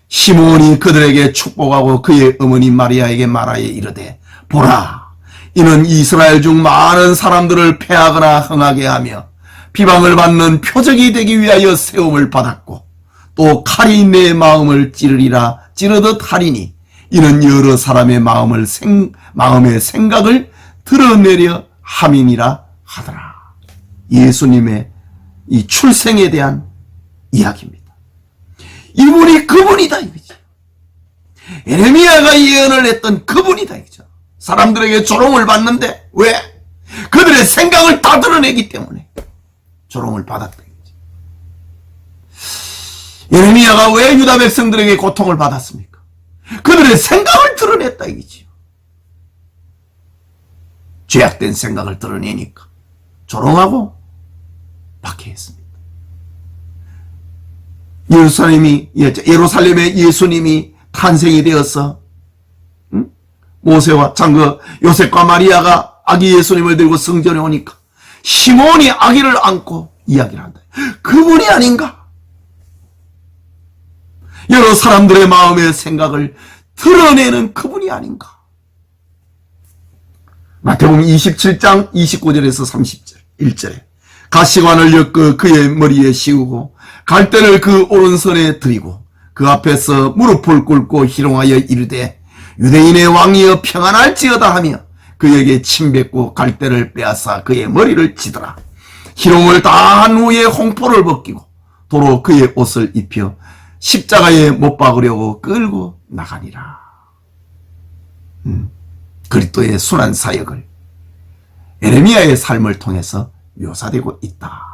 시므온이 그들에게 축복하고 그의 어머니 마리아에게 말하여 이르되 보라, 이는 이스라엘 중 많은 사람들을 패하거나 흥하게 하며 비방을 받는 표적이 되기 위하여 세움을 받았고 또 칼이 내 마음을 찌르듯 하리니 이는 여러 사람의 마음의 생각을 드러내려 함이니라 하더라. 예수님의 이 출생에 대한 이야기입니다. 이분이 그분이다 이거죠. 예레미야가 예언을 했던 그분이다 이거죠. 사람들에게 조롱을 받는데 왜? 그들의 생각을 다 드러내기 때문에 조롱을 받았다 이거죠. 예레미야가 왜 유다 백성들에게 고통을 받았습니까? 그들의 생각을 드러냈다 이거죠. 죄악된 생각을 드러내니까 조롱하고 박해했습니다. 예루살렘에 예수님이 탄생이 되어서 모세와 장그 요셉과 마리아가 아기 예수님을 들고 성전에 오니까 시몬이 아기를 안고 이야기를 한다. 그분이 아닌가? 여러 사람들의 마음의 생각을 드러내는 그분이 아닌가? 마태복음 27장 29절에서 30절 1절에 가시관을 엮어 그의 머리에 씌우고 갈대를 그 오른손에 들이고 그 앞에서 무릎을 꿇고 희롱하여 이르되 유대인의 왕이여 평안할지어다 하며 그에게 침 뱉고 갈대를 빼앗아 그의 머리를 치더라. 희롱을 다 한 후에 홍포를 벗기고 도로 그의 옷을 입혀 십자가에 못 박으려고 끌고 나가니라. 그리스도의 순한 사역을 예레미야의 삶을 통해서 묘사되고 있다.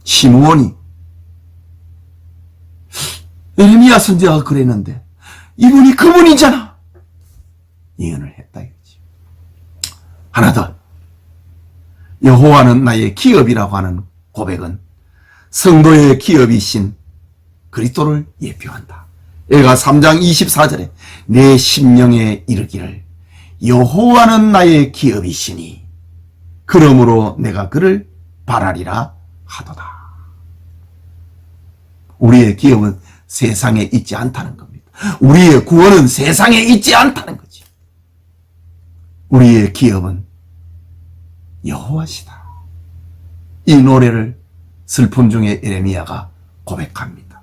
시므온이 예레미야 선지자가 그랬는데 이분이 그분이잖아 예언을 했다 이거지. 하나 더, 여호와는 나의 기업이라고 하는 고백은 성도의 기업이신 그리스도를 예표한다. 얘가 3장 24절에 내 심령에 이르기를 여호와는 나의 기업이시니 그러므로 내가 그를 바라리라 하도다. 우리의 기업은 세상에 있지 않다는 겁니다. 우리의 구원은 세상에 있지 않다는 거지. 우리의 기업은 여호와시다. 이 노래를 슬픔 중에 예레미야가 고백합니다.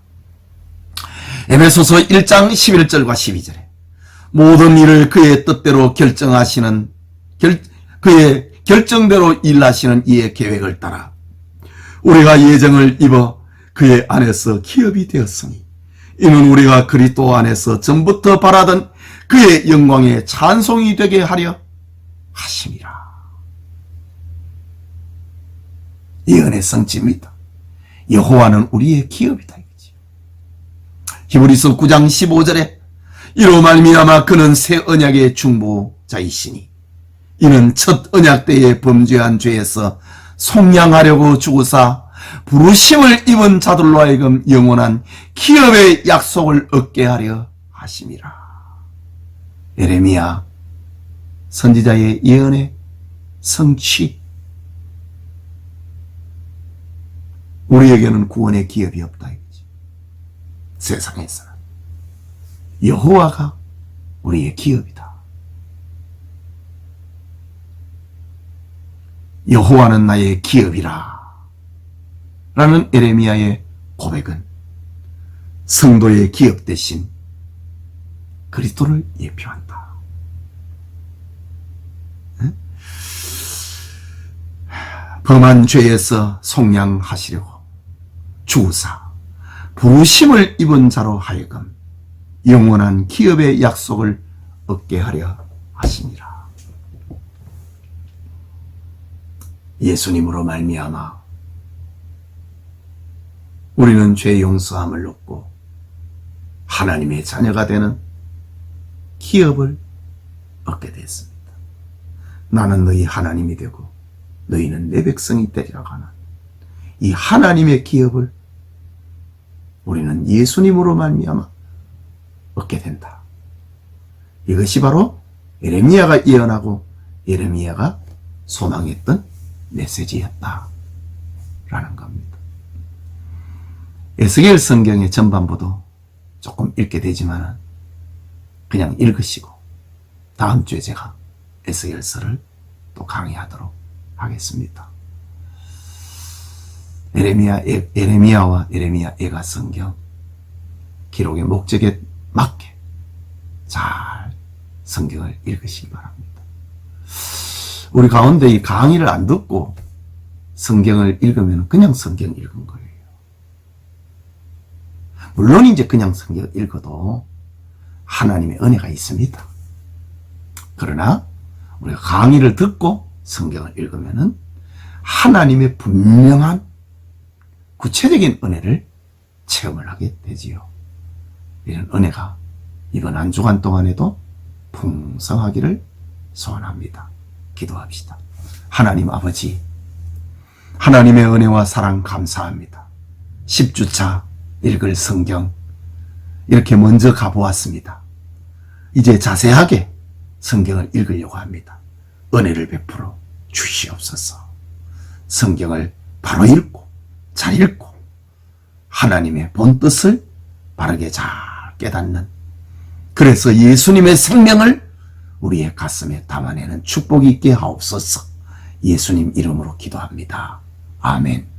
에베소서 1장 11절과 12절에 모든 일을 그의 뜻대로 결정하시는 그의 결정대로 일하시는 이의 계획을 따라 우리가 예정을 입어 그의 안에서 기업이 되었으니 이는 우리가 그리스도 안에서 전부터 바라던 그의 영광의 찬송이 되게 하려 하심이라. 예언의 성취입니다. 여호와는 우리의 기업이다 이거지. 히브리서 9장 15절에 이로 말미암아 그는 새 언약의 중보자이시니 이는 첫 언약 때에 범죄한 죄에서 속량하려고 주구사 부르심을 입은 자들로 하여금 영원한 기업의 약속을 얻게 하려 하심이라. 예레미야 선지자의 예언의 성취. 우리에게는 구원의 기업이 없다 이거지. 세상에서는 여호와가 우리의 기업이다. 여호와는 나의 기업이라 라는 예레미야의 고백은 성도의 기업 대신 그리스도를 예표한다. 범한 죄에서 속량하시려고 주사 부르심을 입은 자로 하여금 영원한 기업의 약속을 얻게 하려 하시니라. 예수님으로 말미암아 우리는 죄 용서함을 얻고 하나님의 자녀가 되는 기업을 얻게 됐습니다. 나는 너희 하나님이 되고 너희는 내 백성이 되리라고 하는 이 하나님의 기업을 우리는 예수님으로 말미암아 얻게 된다. 이것이 바로 예레미야가 예언하고 예레미야가 소망했던 메시지였다 라는 겁니다. 에스겔 성경의 전반부도 조금 읽게 되지만 그냥 읽으시고 다음 주에 제가 에스겔서를 또 강의하도록 하겠습니다. 예레미야와 예레미야 예가 성경 기록의 목적에 맞게 잘 성경을 읽으시기 바랍니다. 우리 가운데 이 강의를 안 듣고 성경을 읽으면 그냥 성경 읽은 거예요. 물론 이제 그냥 성경 읽어도 하나님의 은혜가 있습니다. 그러나 우리가 강의를 듣고 성경을 읽으면 하나님의 분명한 구체적인 은혜를 체험을 하게 되지요. 이런 은혜가 이번 한 주간 동안에도 풍성하기를 소원합니다. 기도합시다. 하나님 아버지, 하나님의 은혜와 사랑 감사합니다. 10주차 읽을 성경 이렇게 먼저 가보았습니다. 이제 자세하게 성경을 읽으려고 합니다. 은혜를 베풀어 주시옵소서. 성경을 바로 읽고 잘 읽고 하나님의 본뜻을 바르게 잘 깨닫는, 그래서 예수님의 생명을 우리의 가슴에 담아내는 축복이 있게 하옵소서. 예수님 이름으로 기도합니다. 아멘.